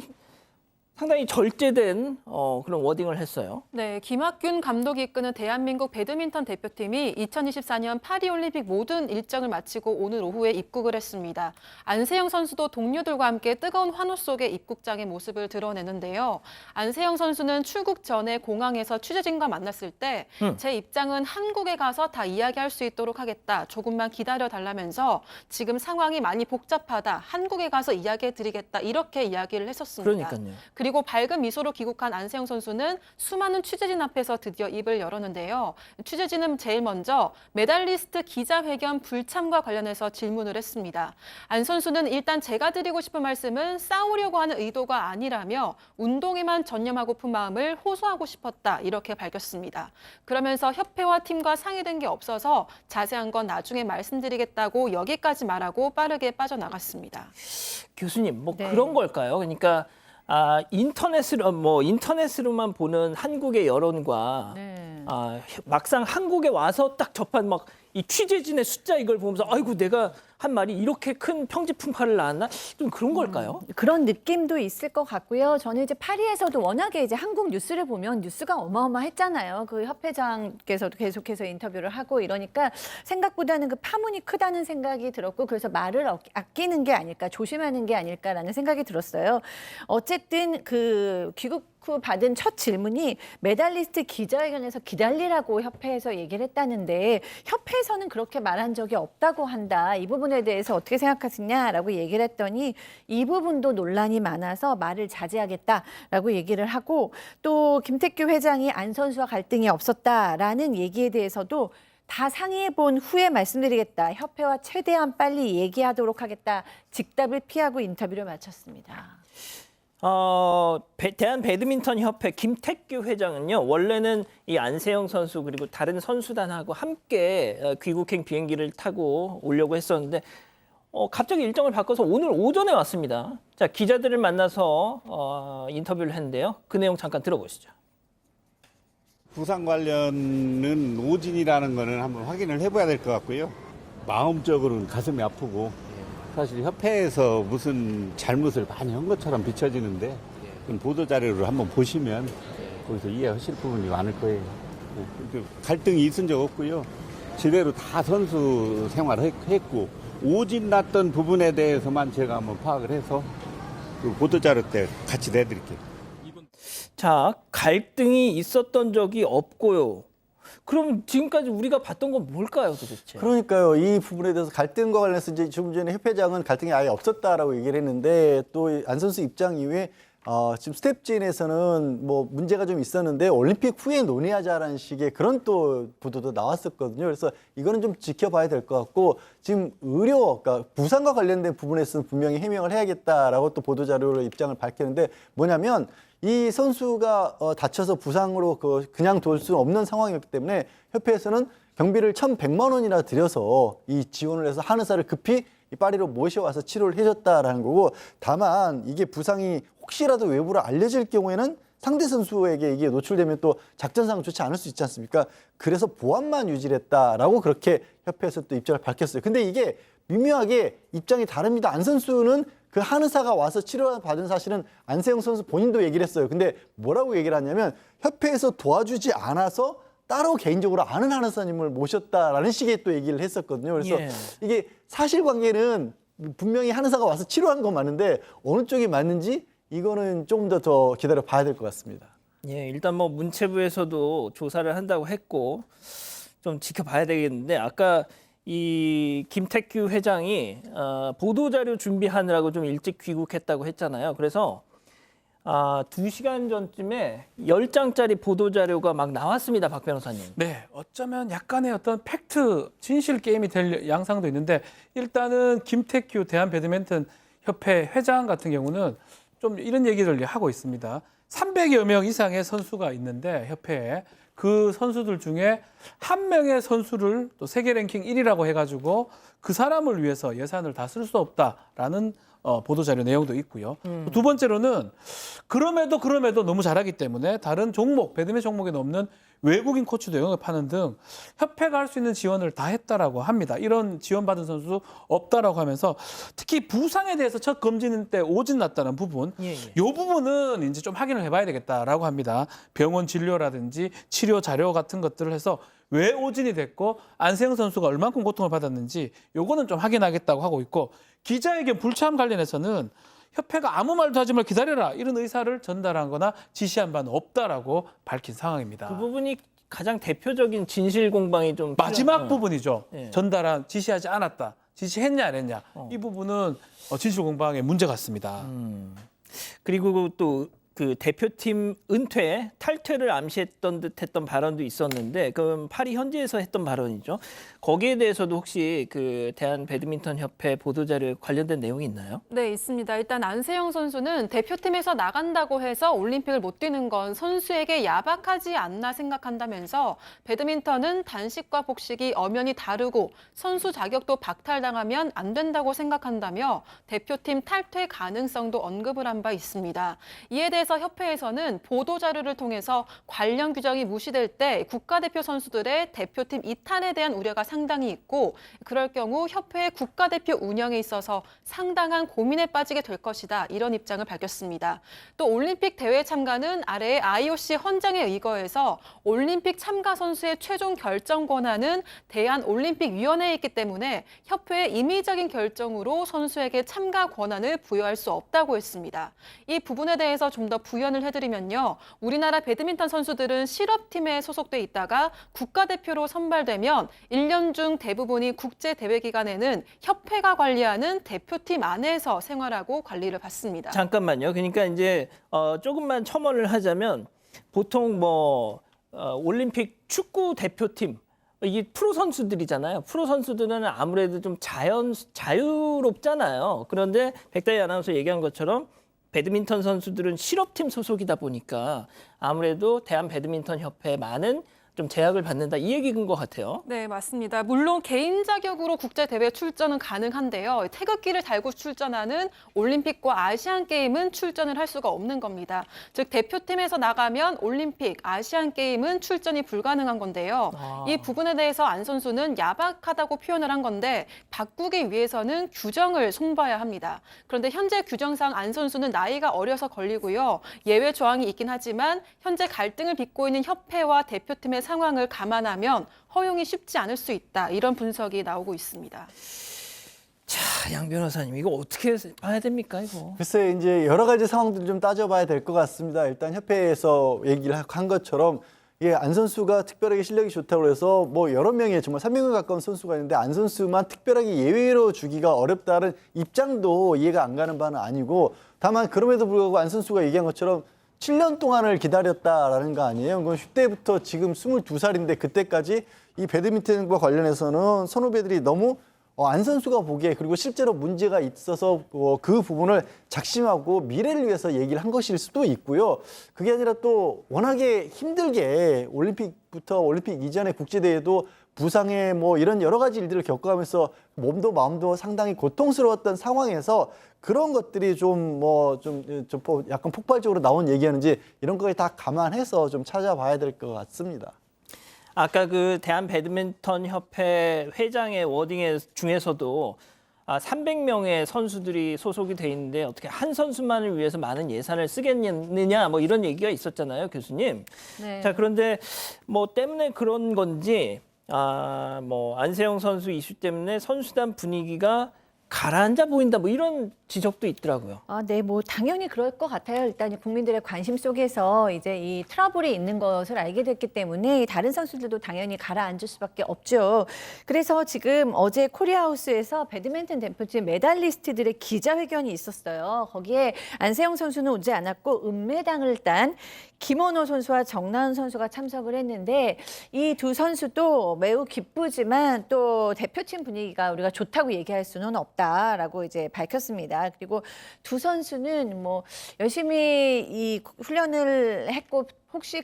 상당히 절제된 그런 워딩을 했어요. 네, 김학균 감독이 이끄는 대한민국 배드민턴 대표팀이 2024년 파리올림픽 모든 일정을 마치고 오늘 오후에 입국을 했습니다. 안세영 선수도 동료들과 함께 뜨거운 환호 속에 입국장의 모습을 드러내는데요. 안세영 선수는 출국 전에 공항에서 취재진과 만났을 때 제 입장은 한국에 가서 다 이야기할 수 있도록 하겠다. 조금만 기다려달라면서 지금 상황이 많이 복잡하다. 한국에 가서 이야기해드리겠다. 이렇게 이야기를 했었습니다. 그러니까요. 그리고 밝은 미소로 귀국한 안세영 선수는 수많은 취재진 앞에서 드디어 입을 열었는데요. 취재진은 제일 먼저 메달리스트 기자회견 불참과 관련해서 질문을 했습니다. 안 선수는 일단 제가 드리고 싶은 말씀은 싸우려고 하는 의도가 아니라며 운동에만 전념하고픈 마음을 호소하고 싶었다. 이렇게 밝혔습니다. 그러면서 협회와 팀과 상의된 게 없어서 자세한 건 나중에 말씀드리겠다고 여기까지 말하고 빠르게 빠져나갔습니다. 교수님, 뭐 네. 그런 걸까요? 그러니까 인터넷으로만 보는 한국의 여론과 네. 막상 한국에 와서 딱 접한 막 이 취재진의 숫자 이걸 보면서 아이고 내가 한 말이 이렇게 큰 평지풍파를 낳았나? 좀 그런 걸까요? 그런 느낌도 있을 것 같고요. 저는 이제 파리에서도 워낙에 이제 한국 뉴스를 보면 뉴스가 어마어마했잖아요. 그 협회장께서도 계속해서 인터뷰를 하고 이러니까 생각보다는 그 파문이 크다는 생각이 들었고 그래서 말을 아끼는 게 아닐까, 조심하는 게 아닐까라는 생각이 들었어요. 어쨌든 그 귀국 후 받은 첫 질문이 메달리스트 기자회견에서 기다리라고 협회에서 얘기를 했다는데 협회에서는 그렇게 말한 적이 없다고 한다. 이 부분에 대해서 어떻게 생각하시냐라고 얘기를 했더니 이 부분도 논란이 많아서 말을 자제하겠다라고 얘기를 하고 또 김태규 회장이 안 선수와 갈등이 없었다라는 얘기에 대해서도 다 상의해 본 후에 말씀드리겠다. 협회와 최대한 빨리 얘기하도록 하겠다. 직답을 피하고 인터뷰를 마쳤습니다. 대한배드민턴협회 김태규 회장은요, 원래는 이 안세영 선수 그리고 다른 선수단하고 함께 귀국행 비행기를 타고 오려고 했었는데 갑자기 일정을 바꿔서 오늘 오전에 왔습니다. 자, 기자들을 만나서 인터뷰를 했는데요. 그 내용 잠깐 들어보시죠. 부상 관련은 오진이라는 거는 한번 확인을 해봐야 될 것 같고요. 마음적으로는 가슴이 아프고 사실 협회에서 무슨 잘못을 많이 한 것처럼 비춰지는데 보도 자료를 한번 보시면 거기서 이해하실 부분이 많을 거예요. 갈등이 있은 적 없고요. 제대로 다 선수 생활을 했고 오진 났던 부분에 대해서만 제가 한번 파악을 해서 그 보도 자료 때 같이 내드릴게요. 자, 갈등이 있었던 적이 없고요. 그럼 지금까지 우리가 봤던 건 뭘까요, 도대체? 그러니까요. 이 부분에 대해서 갈등과 관련해서 이제 조금 전에 협회장은 갈등이 아예 없었다라고 얘기를 했는데 또 안 선수 입장 이후에 지금 스텝진에서는 뭐 문제가 좀 있었는데 올림픽 후에 논의하자라는 식의 그런 또 보도도 나왔었거든요. 그래서 이거는 좀 지켜봐야 될 것 같고 지금 그러니까 부상과 관련된 부분에서는 분명히 해명을 해야겠다라고 또 보도 자료로 입장을 밝혔는데 뭐냐면 이 선수가 다쳐서 부상으로 그냥 둘 수 없는 상황이었기 때문에 협회에서는 경비를 1,100만 원이나 들여서 이 지원을 해서 한의사를 급히 이 파리로 모셔와서 치료를 해줬다라는 거고 다만 이게 부상이 혹시라도 외부로 알려질 경우에는 상대 선수에게 이게 노출되면 또 작전상 좋지 않을 수 있지 않습니까? 그래서 보안만 유지를 했다라고 그렇게 협회에서 또 입장을 밝혔어요. 근데 이게 미묘하게 입장이 다릅니다. 안 선수는 그 한의사가 와서 치료받은 사실은 안세영 선수 본인도 얘기를 했어요. 근데 뭐라고 얘기를 하냐면 협회에서 도와주지 않아서 따로 개인적으로 아는 한의사님을 모셨다라는 식의 또 얘기를 했었거든요. 그래서 예. 이게 사실관계는 분명히 한의사가 와서 치료한 건 맞는데 어느 쪽이 맞는지 이거는 조금 더 기다려 봐야 될 것 같습니다. 예, 일단 뭐 문체부에서도 조사를 한다고 했고 좀 지켜봐야 되겠는데 아까 이 김태규 회장이 보도자료 준비하느라고 좀 일찍 귀국했다고 했잖아요. 그래서 2시간 전쯤에 10장짜리 보도자료가 막 나왔습니다. 박 변호사님. 네, 어쩌면 약간의 어떤 팩트, 진실 게임이 될 양상도 있는데 일단은 김태규 대한배드민턴협회 회장 같은 경우는 좀 이런 얘기를 하고 있습니다. 300여 명 이상의 선수가 있는데 협회에 그 선수들 중에 한 명의 선수를 또 세계 랭킹 1위라고 해가지고 그 사람을 위해서 예산을 다 쓸 수 없다라는 보도자료 내용도 있고요. 두 번째로는 그럼에도 너무 잘하기 때문에 다른 종목, 배드민턴 종목에는 없는 외국인 코치도 영입하는 등 협회가 할 수 있는 지원을 다 했다라고 합니다. 이런 지원받은 선수 없다라고 하면서 특히 부상에 대해서 첫 검진 때 오진 났다는 부분, 이 부분은 이제 좀 확인을 해봐야 되겠다라고 합니다. 병원 진료라든지 치료 자료 같은 것들을 해서 왜 오진이 됐고 안세영 선수가 얼만큼 고통을 받았는지 요거는 좀 확인하겠다고 하고 있고 기자회견 불참 관련해서는 협회가 아무 말도 하지 말고 기다려라 이런 의사를 전달한 거나 지시한 바는 없다라고 밝힌 상황입니다. 그 부분이 가장 대표적인 진실 공방이 좀 마지막 부분이죠. 예. 전달한 지시하지 않았다. 지시했냐 안 했냐. 이 부분은 진실 공방의 문제 같습니다. 그리고 또 그 대표팀 은퇴, 탈퇴를 암시했던 듯했던 발언도 있었는데 그건 파리 현지에서 했던 발언이죠. 거기에 대해서도 혹시 그 대한배드민턴협회 보도자료에 관련된 내용이 있나요? 네, 있습니다. 일단 안세영 선수는 대표팀에서 나간다고 해서 올림픽을 못 뛰는 건 선수에게 야박하지 않나 생각한다면서 배드민턴은 단식과 복식이 엄연히 다르고 선수 자격도 박탈당하면 안 된다고 생각한다며 대표팀 탈퇴 가능성도 언급을 한 바 있습니다. 이에 대해서 협회에서는 보도자료를 통해서 관련 규정이 무시될 때 국가대표 선수들의 대표팀 이탈에 대한 우려가 상당히 있고 그럴 경우 협회의 국가대표 운영에 있어서 상당한 고민에 빠지게 될 것이다. 이런 입장을 밝혔습니다. 또 올림픽 대회 참가는 아래의 IOC 헌장에 의거해서 올림픽 참가 선수의 최종 결정 권한은 대한올림픽위원회에 있기 때문에 협회의 임의적인 결정으로 선수에게 참가 권한을 부여할 수 없다고 했습니다. 이 부분에 대해서 좀 더 부연을 해드리면요. 우리나라 배드민턴 선수들은 실업팀에 소속돼 있다가 국가대표로 선발되면 1년 중 대부분이 국제대회 기간에는 협회가 관리하는 대표팀 안에서 생활하고 관리를 받습니다. 잠깐만요. 그러니까 이제 조금만 첨언을 하자면 보통 올림픽 축구 대표팀 이게 프로 선수들이잖아요. 프로 선수들은 아무래도 좀 자유롭잖아요. 그런데 백다희 아나운서 얘기한 것처럼 배드민턴 선수들은 실업팀 소속이다 보니까 아무래도 대한배드민턴협회에 많은 좀 제약을 받는다 이 얘기인 것 같아요. 네, 맞습니다. 물론 개인 자격으로 국제대회 출전은 가능한데요. 태극기를 달고 출전하는 올림픽과 아시안게임은 출전을 할 수가 없는 겁니다. 즉 대표팀에서 나가면 올림픽, 아시안게임은 출전이 불가능한 건데요. 이 부분에 대해서 안 선수는 야박하다고 표현을 한 건데 바꾸기 위해서는 규정을 송봐야 합니다. 그런데 현재 규정상 안 선수는 나이가 어려서 걸리고요. 예외 조항이 있긴 하지만 현재 갈등을 빚고 있는 협회와 대표팀의 상황을 감안하면 허용이 쉽지 않을 수 있다. 이런 분석이 나오고 있습니다. 자, 양 변호사님 이거 어떻게 봐야 됩니까 이거? 글쎄 이제 여러 가지 상황들을 좀 따져봐야 될 것 같습니다. 일단 협회에서 얘기를 한 것처럼 이게 안 선수가 특별하게 실력이 좋다고 해서 여러 명의 정말 300명 가까운 선수가 있는데 안 선수만 특별하게 예외로 주기가 어렵다는 입장도 이해가 안 가는 바는 아니고 다만 그럼에도 불구하고 안 선수가 얘기한 것처럼 7년 동안을 기다렸다라는 거 아니에요? 그건 10대부터 지금 22살인데 그때까지 이 배드민턴과 관련해서는 선후배들이 너무 안 선수가 보기에 그리고 실제로 문제가 있어서 그 부분을 작심하고 미래를 위해서 얘기를 한 것일 수도 있고요. 그게 아니라 또 워낙에 힘들게 올림픽부터 올림픽 이전의 국제대회도 부상에 이런 여러 가지 일들을 겪어가면서 몸도 마음도 상당히 고통스러웠던 상황에서 그런 것들이 좀 약간 폭발적으로 나온 얘기하는지 이런 거에 다 감안해서 좀 찾아봐야 될 것 같습니다. 아까 그 대한배드민턴협회 회장의 워딩 중에서도 300명의 선수들이 소속이 돼 있는데 어떻게 한 선수만을 위해서 많은 예산을 쓰겠느냐 이런 얘기가 있었잖아요, 교수님. 네. 자, 그런데 때문에 그런 건지 안세영 선수 이슈 때문에 선수단 분위기가 가라앉아 보인다 뭐 이런 지적도 있더라고요. 네, 뭐 당연히 그럴 것 같아요. 일단 국민들의 관심 속에서 이제 이 트러블이 있는 것을 알게 됐기 때문에 다른 선수들도 당연히 가라앉을 수밖에 없죠. 그래서 지금 어제 코리아하우스에서 배드민턴 대표팀 메달리스트들의 기자회견이 있었어요. 거기에 안세영 선수는 오지 않았고 은메달을 딴 김원호 선수와 정나은 선수가 참석을 했는데 이 두 선수도 매우 기쁘지만 또 대표팀 분위기가 우리가 좋다고 얘기할 수는 없다라고 이제 밝혔습니다. 그리고 두 선수는 뭐 열심히 이 훈련을 했고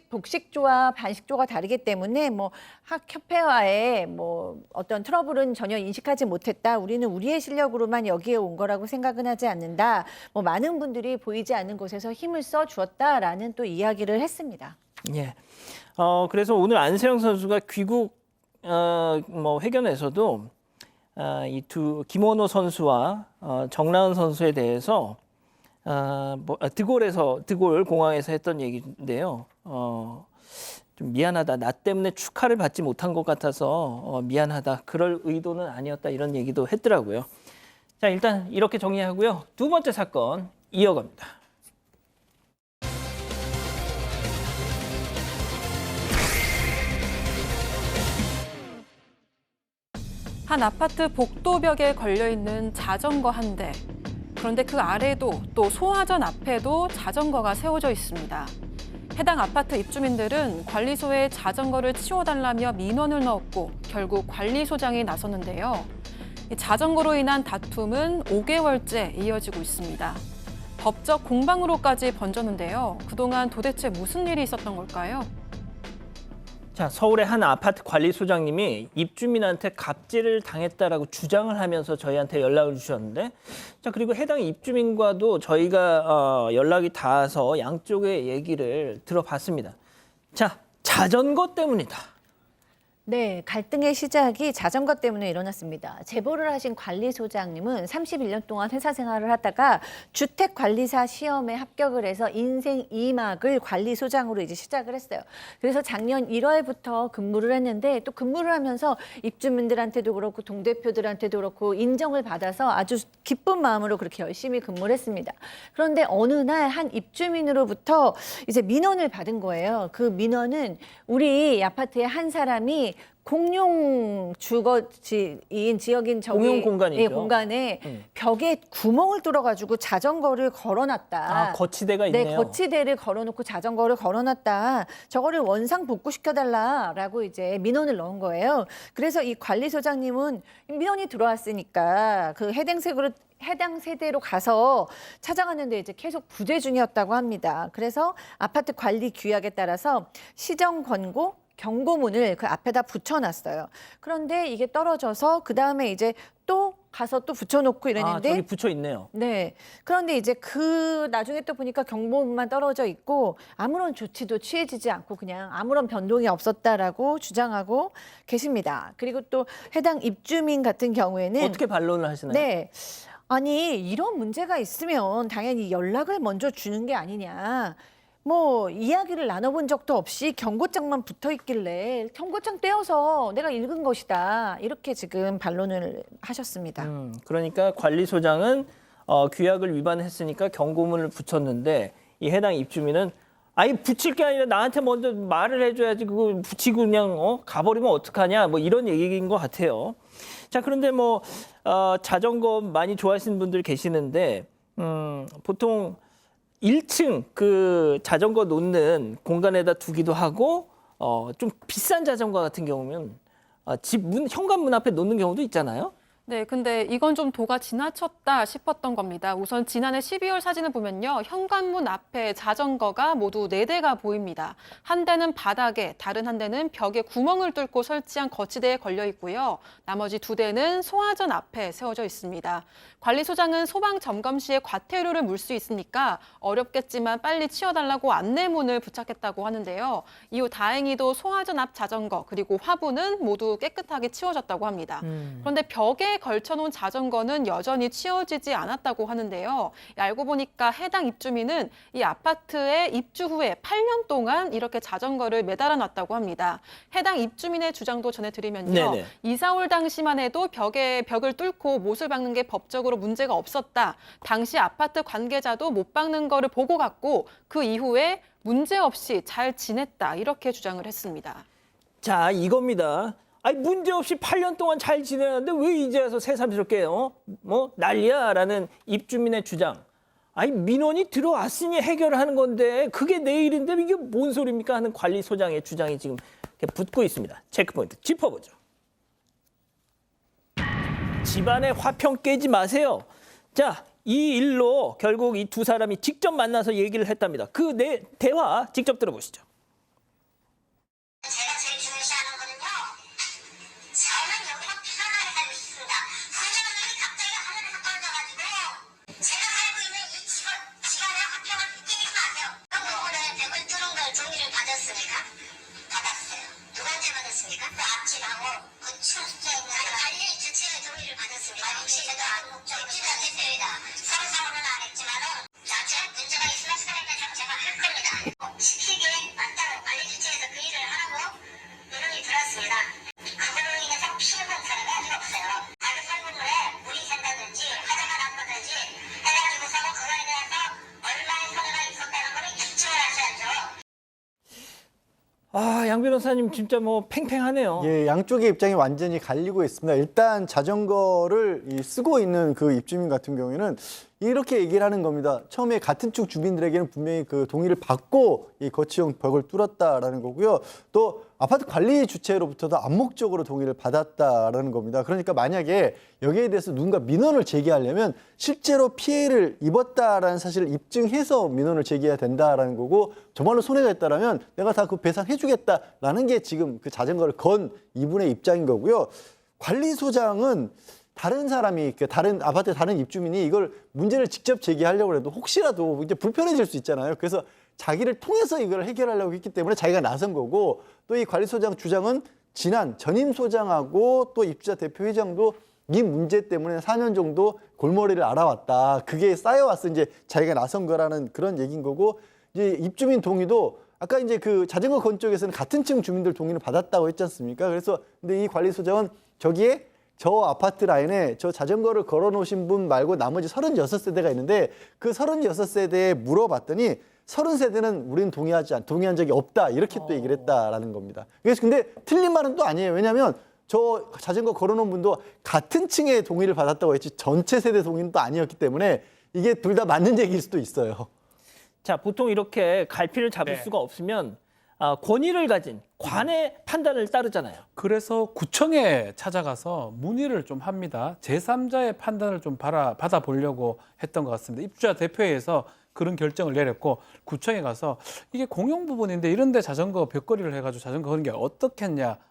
복식조와 반식조가 다르기 때문에 뭐 학협회와의 뭐 어떤 트러블은 전혀 인식하지 못했다. 우리는 우리의 실력으로만 여기에 온 거라고 생각은 하지 않는다. 뭐 많은 분들이 보이지 않는 곳에서 힘을 써 주었다라는 또 이야기를 했습니다. 예. 그래서 오늘 안세영 선수가 귀국 뭐 회견에서도 이 두 김원호 선수와 정나은 선수에 대해서 드골 공항에서 했던 얘기인데요. 좀 미안하다. 나 때문에 축하를 받지 못한 것 같아서 미안하다. 그럴 의도는 아니었다. 이런 얘기도 했더라고요. 자, 일단 이렇게 정리하고요. 두 번째 사건 이어갑니다. 한 아파트 복도벽에 걸려있는 자전거 한 대. 그런데 그 아래도 또 소화전 앞에도 자전거가 세워져 있습니다. 해당 아파트 입주민들은 관리소에 자전거를 치워달라며 민원을 넣었고 결국 관리소장이 나섰는데요. 이 자전거로 인한 다툼은 5개월째 이어지고 있습니다. 법적 공방으로까지 번졌는데요. 그동안 도대체 무슨 일이 있었던 걸까요? 자, 서울의 한 아파트 관리소장님이 입주민한테 갑질을 당했다라고 주장을 하면서 저희한테 연락을 주셨는데, 자, 그리고 해당 입주민과도 저희가 연락이 닿아서 양쪽의 얘기를 들어봤습니다. 자, 자전거 때문이다. 네, 갈등의 시작이 자전거 때문에 일어났습니다. 제보를 하신 관리소장님은 31년 동안 회사 생활을 하다가 주택관리사 시험에 합격을 해서 인생 2막을 관리소장으로 이제 시작을 했어요. 그래서 작년 1월부터 근무를 했는데 또 근무를 하면서 입주민들한테도 그렇고 동대표들한테도 그렇고 인정을 받아서 아주 기쁜 마음으로 그렇게 열심히 근무를 했습니다. 그런데 어느 날 한 입주민으로부터 이제 민원을 받은 거예요. 그 민원은 우리 아파트의 한 사람이 공용 주거지인 지역인 공용 공간이죠. 예, 공간에 벽에 구멍을 뚫어가지고 자전거를 걸어놨다. 거치대가 있네요. 네, 거치대를 걸어놓고 자전거를 걸어놨다. 저거를 원상 복구시켜달라라고 이제 민원을 넣은 거예요. 그래서 이 관리소장님은 민원이 들어왔으니까 그 해당 세대로 가서 찾아갔는데 이제 계속 부재 중이었다고 합니다. 그래서 아파트 관리 규약에 따라서 시정 권고 경고문을 그 앞에다 붙여놨어요. 그런데 이게 떨어져서 그 다음에 이제 또 가서 또 붙여놓고 이랬는데 저기 붙여 있네요. 네. 그런데 이제 그 나중에 또 보니까 경고문만 떨어져 있고 아무런 조치도 취해지지 않고 그냥 아무런 변동이 없었다라고 주장하고 계십니다. 그리고 또 해당 입주민 같은 경우에는 어떻게 반론을 하시나요? 네. 아니 이런 문제가 있으면 당연히 연락을 먼저 주는 게 아니냐. 뭐 이야기를 나눠본 적도 없이 경고장만 붙어 있길래 경고장 떼어서 내가 읽은 것이다. 이렇게 지금 반론을 하셨습니다. 그러니까 관리소장은 규약을 위반했으니까 경고문을 붙였는데 이 해당 입주민은 아니 붙일 게 아니라 나한테 먼저 말을 해줘야지 그거 붙이고 그냥 가버리면 어떡하냐 뭐 이런 얘기인 것 같아요. 자, 그런데 뭐 자전거 많이 좋아하시는 분들 계시는데 보통 1층 그 자전거 놓는 공간에다 두기도 하고 좀 비싼 자전거 같은 경우면 집 현관문 앞에 놓는 경우도 있잖아요. 네, 근데 이건 좀 도가 지나쳤다 싶었던 겁니다. 우선 지난해 12월 사진을 보면요. 현관문 앞에 자전거가 모두 4대가 보입니다. 한 대는 바닥에, 다른 한 대는 벽에 구멍을 뚫고 설치한 거치대에 걸려 있고요. 나머지 2대는 소화전 앞에 세워져 있습니다. 관리소장은 소방 점검 시에 과태료를 물 수 있으니까 어렵겠지만 빨리 치워달라고 안내문을 부착했다고 하는데요. 이후 다행히도 소화전 앞 자전거 그리고 화분은 모두 깨끗하게 치워졌다고 합니다. 그런데 벽에 차에 걸쳐놓은 자전거는 여전히 치워지지 않았다고 하는데요. 알고 보니까 해당 입주민은 이 아파트에 입주 후에 8년 동안 이렇게 자전거를 매달아 놨다고 합니다. 해당 입주민의 주장도 전해드리면요. 네네. 이사 올 당시만 해도 벽을 뚫고 못을 박는 게 법적으로 문제가 없었다. 당시 아파트 관계자도 못 박는 거를 보고 갔고 그 이후에 문제 없이 잘 지냈다. 이렇게 주장을 했습니다. 자, 이겁니다. 아니, 문제없이 8년 동안 잘 지내는데 왜 이제 와서 새삼스럽게 뭐 난리야라는 입주민의 주장. 아니, 민원이 들어왔으니 해결하는 건데 그게 내일인데 이게 뭔 소리입니까 하는 관리소장의 주장이 지금 이렇게 붙고 있습니다. 체크포인트 짚어보죠. 집안의 화평 깨지 마세요. 자, 이 일로 결국 이 두 사람이 직접 만나서 얘기를 했답니다. 그 대화 직접 들어보시죠. 제가 제일 중요시하는 거는요. 저는 여기서 편안하게 살고 싶습니다. 소녀들이 갑자기 하늘에서 떨어져가지고 제가 살고 있는 이 집안의 화평을 느끼지 마세요. 오늘 벽을 뚫은 걸 동의를 받았습니까? 받았어요. 누가 언제 받았습니까? 그 앞집하고 그 출수에 있는 관리 주체의 동의를 받았습니다. 혹시 제가 목적이 됐습니다. 서로서로는 안 했지만은 자체 문제가 있으면 사례까지 제가 할 겁니다. 시키기에 맞다고 관리 주체에서 그 일을 하라고 민원이 들었습니다. 그걸로 인해서 피해본 사례가 없어요. 다른 설문물에 물이 샌다든지 화재가 났다든지 해가지고서는 그거에 대해서 얼마의 손해가 있었다는 걸 입증을 하셔야죠. 아, 양 변호사님 진짜 뭐 팽팽하네요. 예, 양쪽의 입장이 완전히 갈리고 있습니다. 일단 자전거를 쓰고 있는 그 입주민 같은 경우에는 이렇게 얘기를 하는 겁니다. 처음에 같은 축 주민들에게는 분명히 그 동의를 받고 이 거치형 벽을 뚫었다라는 거고요. 또 아파트 관리 주체로부터도 암묵적으로 동의를 받았다라는 겁니다. 그러니까 만약에 여기에 대해서 누군가 민원을 제기하려면 실제로 피해를 입었다라는 사실을 입증해서 민원을 제기해야 된다라는 거고, 정말로 손해가 있다라면 내가 다 그 배상해주겠다라는 게 지금 그 자전거를 건 이분의 입장인 거고요. 관리소장은 다른 사람이, 다른 아파트 다른 입주민이 이걸 문제를 직접 제기하려고 해도 혹시라도 이제 불편해질 수 있잖아요. 그래서 자기를 통해서 이걸 해결하려고 했기 때문에 자기가 나선 거고, 또 이 관리소장 주장은 지난 전임 소장하고 또 입주자 대표 회장도 이 문제 때문에 4년 정도 골머리를 앓아왔다. 그게 쌓여왔어 이제 자기가 나선 거라는 그런 얘기인 거고, 이제 입주민 동의도 아까 이제 그 자전거 건 쪽에서는 같은 층 주민들 동의를 받았다고 했지 않습니까? 그래서 근데 이 관리소장은 저기에 저 아파트 라인에 저 자전거를 걸어 놓으신 분 말고 나머지 36세대가 있는데 그 36세대에 물어봤더니 30세대는 우리는 동의한 적이 없다. 이렇게 또 얘기를 했다라는 겁니다. 그래서 근데 틀린 말은 또 아니에요. 왜냐하면 저 자전거 걸어 놓은 분도 같은 층에 동의를 받았다고 했지 전체 세대 동의는 또 아니었기 때문에 이게 둘 다 맞는 얘기일 수도 있어요. 자, 보통 이렇게 갈피를 잡을 네. 수가 없으면 권위를 가진 관의 판단을 따르잖아요. 그래서 구청에 찾아가서 문의를 좀 합니다. 제3자의 판단을 좀 받아보려고 했던 것 같습니다. 입주자 대표회에서 그런 결정을 내렸고, 구청에 가서 이게 공용 부분인데 이런데 자전거 벽걸이를 해가지고 자전거 하는 게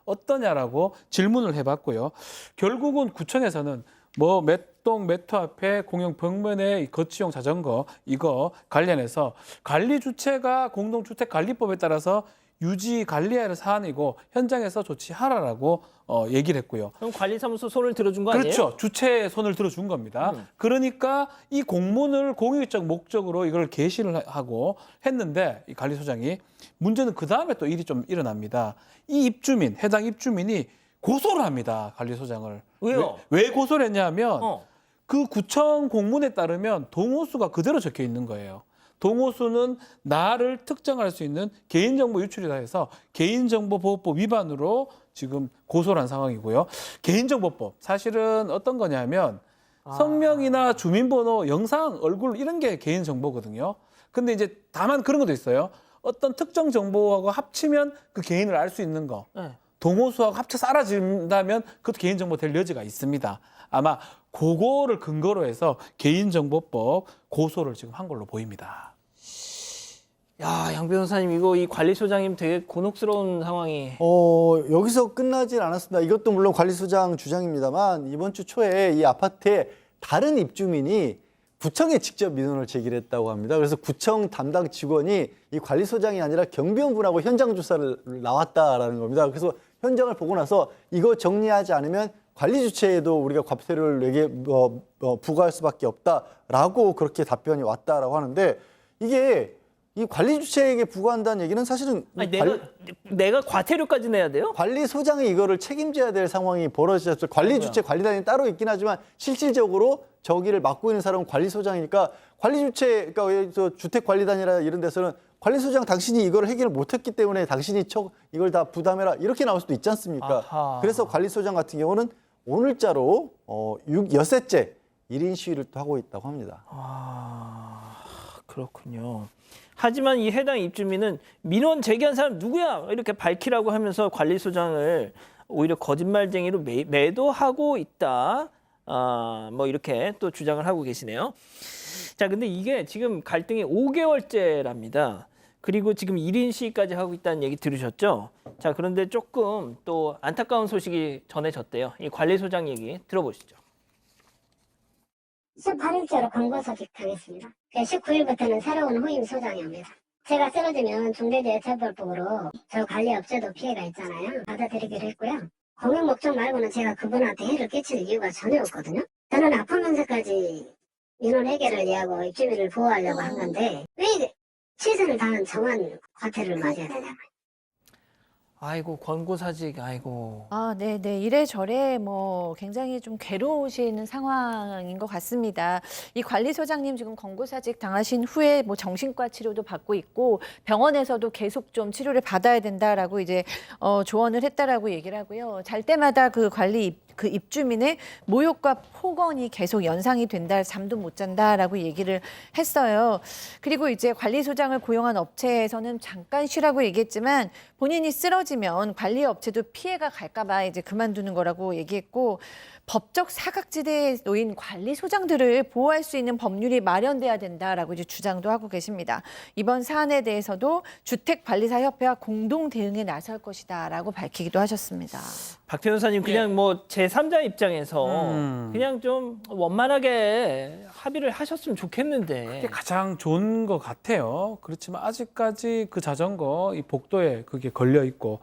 어떠냐라고 질문을 해봤고요. 결국은 구청에서는 뭐 몇 동 몇 호 앞에 공용 벽면에 거치용 자전거 이거 관련해서 관리 주체가 공동주택관리법에 따라서 유지 관리해야 할 사안이고 현장에서 조치하라라고 얘기를 했고요. 그럼 관리사무소 손을 들어준 거 아니에요? 그렇죠. 주체의 손을 들어준 겁니다. 그러니까 이 공문을 공익적 목적으로 이걸 게시를 하고 했는데 이 관리소장이 문제는 그 다음에 또 일이 좀 일어납니다. 이 입주민, 해당 입주민이 고소를 합니다. 관리소장을. 왜요? 왜 고소를 했냐면 그 구청 공문에 따르면 동호수가 그대로 적혀 있는 거예요. 동호수는 나를 특정할 수 있는 개인정보 유출이다 해서 개인정보보호법 위반으로 지금 고소를 한 상황이고요. 개인정보법 사실은 어떤 거냐면 성명이나 주민번호, 영상, 얼굴 이런 게 개인정보거든요. 근데 이제 다만 그런 것도 있어요. 어떤 특정 정보하고 합치면 그 개인을 알 수 있는 거. 네. 동호수하고 합쳐서 알아진다면 그것도 개인정보 될 여지가 있습니다. 아마 그거를 근거로 해서 개인정보법 고소를 지금 한 걸로 보입니다. 야, 양 변호사님 이거 이 관리소장님 되게 곤혹스러운 상황이. 여기서 끝나질 않았습니다. 이것도 물론 관리소장 주장입니다만 이번 주 초에 이 아파트에 다른 입주민이 구청에 직접 민원을 제기를 했다고 합니다. 그래서 구청 담당 직원이 이 관리소장이 아니라 경비원분하고 현장 조사를 나왔다라는 겁니다. 그래서 현장을 보고 나서 이거 정리하지 않으면 관리 주체에도 우리가 과태료를 내게 부과할 수밖에 없다라고 그렇게 답변이 왔다라고 하는데 이게 이 관리 주체에게 부과한다는 얘기는 사실은 아니, 내가 과태료까지 내야 돼요? 관리소장이 이거를 책임져야 될 상황이 벌어졌죠. 관리 주체, 관리단이 따로 있긴 하지만 실질적으로 저기를 맡고 있는 사람은 관리소장이니까 관리 주체, 그러니까 주택관리단이나 이런 데서는 관리소장 당신이 이걸 해결을 못했기 때문에 당신이 이걸 다 부담해라 이렇게 나올 수도 있지 않습니까? 아하. 그래서 관리소장 같은 경우는 오늘자로 엿새째 1인 시위를 또 하고 있다고 합니다. 그렇군요. 하지만 이 해당 입주민은 민원 제기한 사람 누구야? 이렇게 밝히라고 하면서 관리소장을 오히려 거짓말쟁이로 매도하고 있다. 뭐 이렇게 또 주장을 하고 계시네요. 자, 근데 이게 지금 갈등이 5개월째랍니다. 그리고 지금 1인 시위까지 하고 있다는 얘기 들으셨죠? 자, 그런데 조금 또 안타까운 소식이 전해졌대요. 이 관리소장 얘기 들어보시죠. 18일자로 권고서 기각하겠습니다. 19일부터는 새로운 후임 소장이 옵니다. 제가 쓰러지면 중대재해처벌법으로 저 관리업체도 피해가 있잖아요. 받아들이기로 했고요. 공익 목적 말고는 제가 그분한테 해를 끼칠 이유가 전혀 없거든요. 저는 아프면서까지 민원 해결을 위하고 입주민을 보호하려고 한 건데 왜 최선을 다한 정한 과태료를 맞아야 되냐고요. 아이고, 권고사직, 아이고. 네네. 이래저래 뭐 굉장히 좀 괴로우신 상황인 것 같습니다. 이 관리소장님 지금 권고사직 당하신 후에 뭐 정신과 치료도 받고 있고 병원에서도 계속 좀 치료를 받아야 된다라고 이제 조언을 했다라고 얘기를 하고요. 잘 때마다 그 입주민의 모욕과 폭언이 계속 연상이 된다, 잠도 못 잔다라고 얘기를 했어요. 그리고 이제 관리소장을 고용한 업체에서는 잠깐 쉬라고 얘기했지만 본인이 쓰러지면 관리업체도 피해가 갈까봐 이제 그만두는 거라고 얘기했고 법적 사각지대에 놓인 관리소장들을 보호할 수 있는 법률이 마련돼야 된다라고 이제 주장도 하고 계십니다. 이번 사안에 대해서도 주택관리사협회와 공동 대응에 나설 것이다라고 밝히기도 하셨습니다. 박 변호사님 그냥 뭐 제3자 입장에서 그냥 좀 원만하게 합의를 하셨으면 좋겠는데 그게 가장 좋은 것 같아요. 그렇지만 아직까지 그 자전거 이 복도에 그게 걸려 있고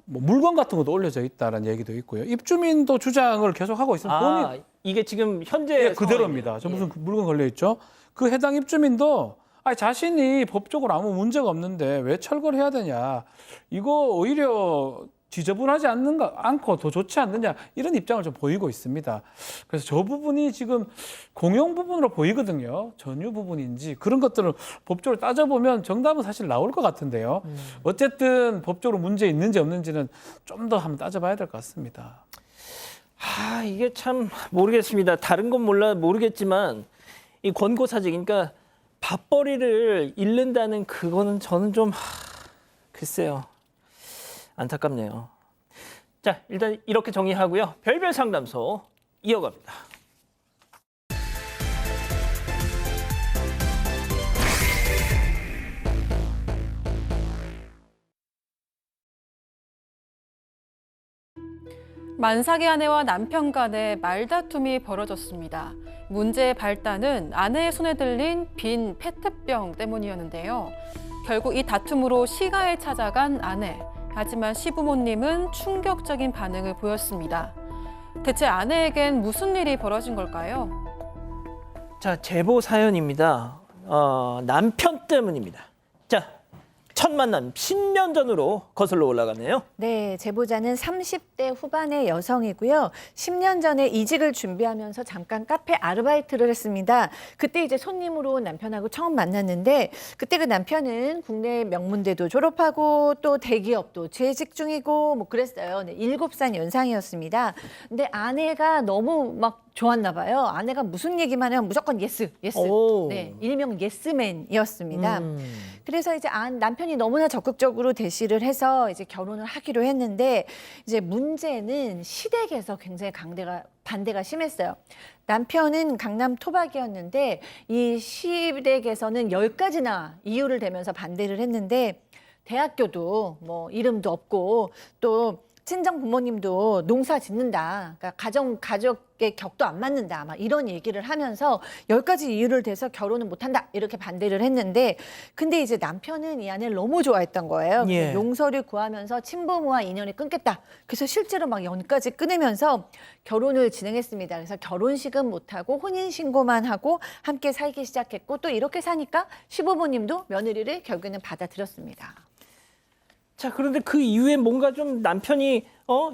뭐 물건 같은 것도 올려져 있다는 얘기도 있고요. 입주민도 주장을 계속 하고 있습니다. 이게 지금 현재 그대로입니다. 저 무슨 물건 걸려 있죠? 그 해당 입주민도 자신이 법적으로 아무 문제가 없는데 왜 철거를 해야 되냐? 이거 오히려 지저분하지 않고 더 좋지 않느냐 이런 입장을 좀 보이고 있습니다. 그래서 저 부분이 지금 공용 부분으로 보이거든요. 전유 부분인지 그런 것들을 법적으로 따져보면 정답은 사실 나올 것 같은데요. 어쨌든 법적으로 문제 있는지 없는지는 좀 더 한번 따져봐야 될 것 같습니다. 이게 참 모르겠습니다. 다른 건 모르겠지만 이 권고사직, 그러니까 밥벌이를 잃는다는 그거는 저는 좀 글쎄요. 안타깝네요. 자, 일단 이렇게 정리하고요. 별별 상담소 이어갑니다. 만삭의 아내와 남편 간의 말다툼이 벌어졌습니다. 문제의 발단은 아내의 손에 들린 빈 페트병 때문이었는데요. 결국 이 다툼으로 시가에 찾아간 아내. 하지만 시부모님은 충격적인 반응을 보였습니다. 대체 아내에겐 무슨 일이 벌어진 걸까요? 자, 제보 사연입니다. 남편 때문입니다. 자, 첫 만남 10년 전으로 거슬러 올라가네요. 네, 제보자는 30대 후반의 여성이고요. 10년 전에 이직을 준비하면서 잠깐 카페 아르바이트를 했습니다. 그때 이제 손님으로 남편하고 처음 만났는데 그때 그 남편은 국내 명문대도 졸업하고 또 대기업도 재직 중이고 뭐 그랬어요. 네, 7살 연상이었습니다. 근데 아내가 너무 막 좋았나 봐요. 아내가 무슨 얘기만 하면 무조건 예스. 네, 일명 예스맨이었습니다. 그래서 이제 남편이 너무나 적극적으로 대시를 해서 이제 결혼을 하기로 했는데 이제 문제는 시댁에서 굉장히 반대가 심했어요. 남편은 강남 토박이었는데 이 시댁에서는 10가지나 이유를 대면서 반대를 했는데 대학교도 뭐 이름도 없고 또 친정 부모님도 농사 짓는다. 그러니까 가족의 격도 안 맞는다. 막 이런 얘기를 하면서 10가지 이유를 대서 결혼은 못한다. 이렇게 반대를 했는데 근데 이제 남편은 이 아내를 너무 좋아했던 거예요. 예. 용서를 구하면서 친부모와 인연을 끊겠다. 그래서 실제로 막 연까지 끊으면서 결혼을 진행했습니다. 그래서 결혼식은 못하고 혼인신고만 하고 함께 살기 시작했고 또 이렇게 사니까 시부모님도 며느리를 결국에는 받아들였습니다. 자, 그런데 그 이후에 뭔가 좀 남편이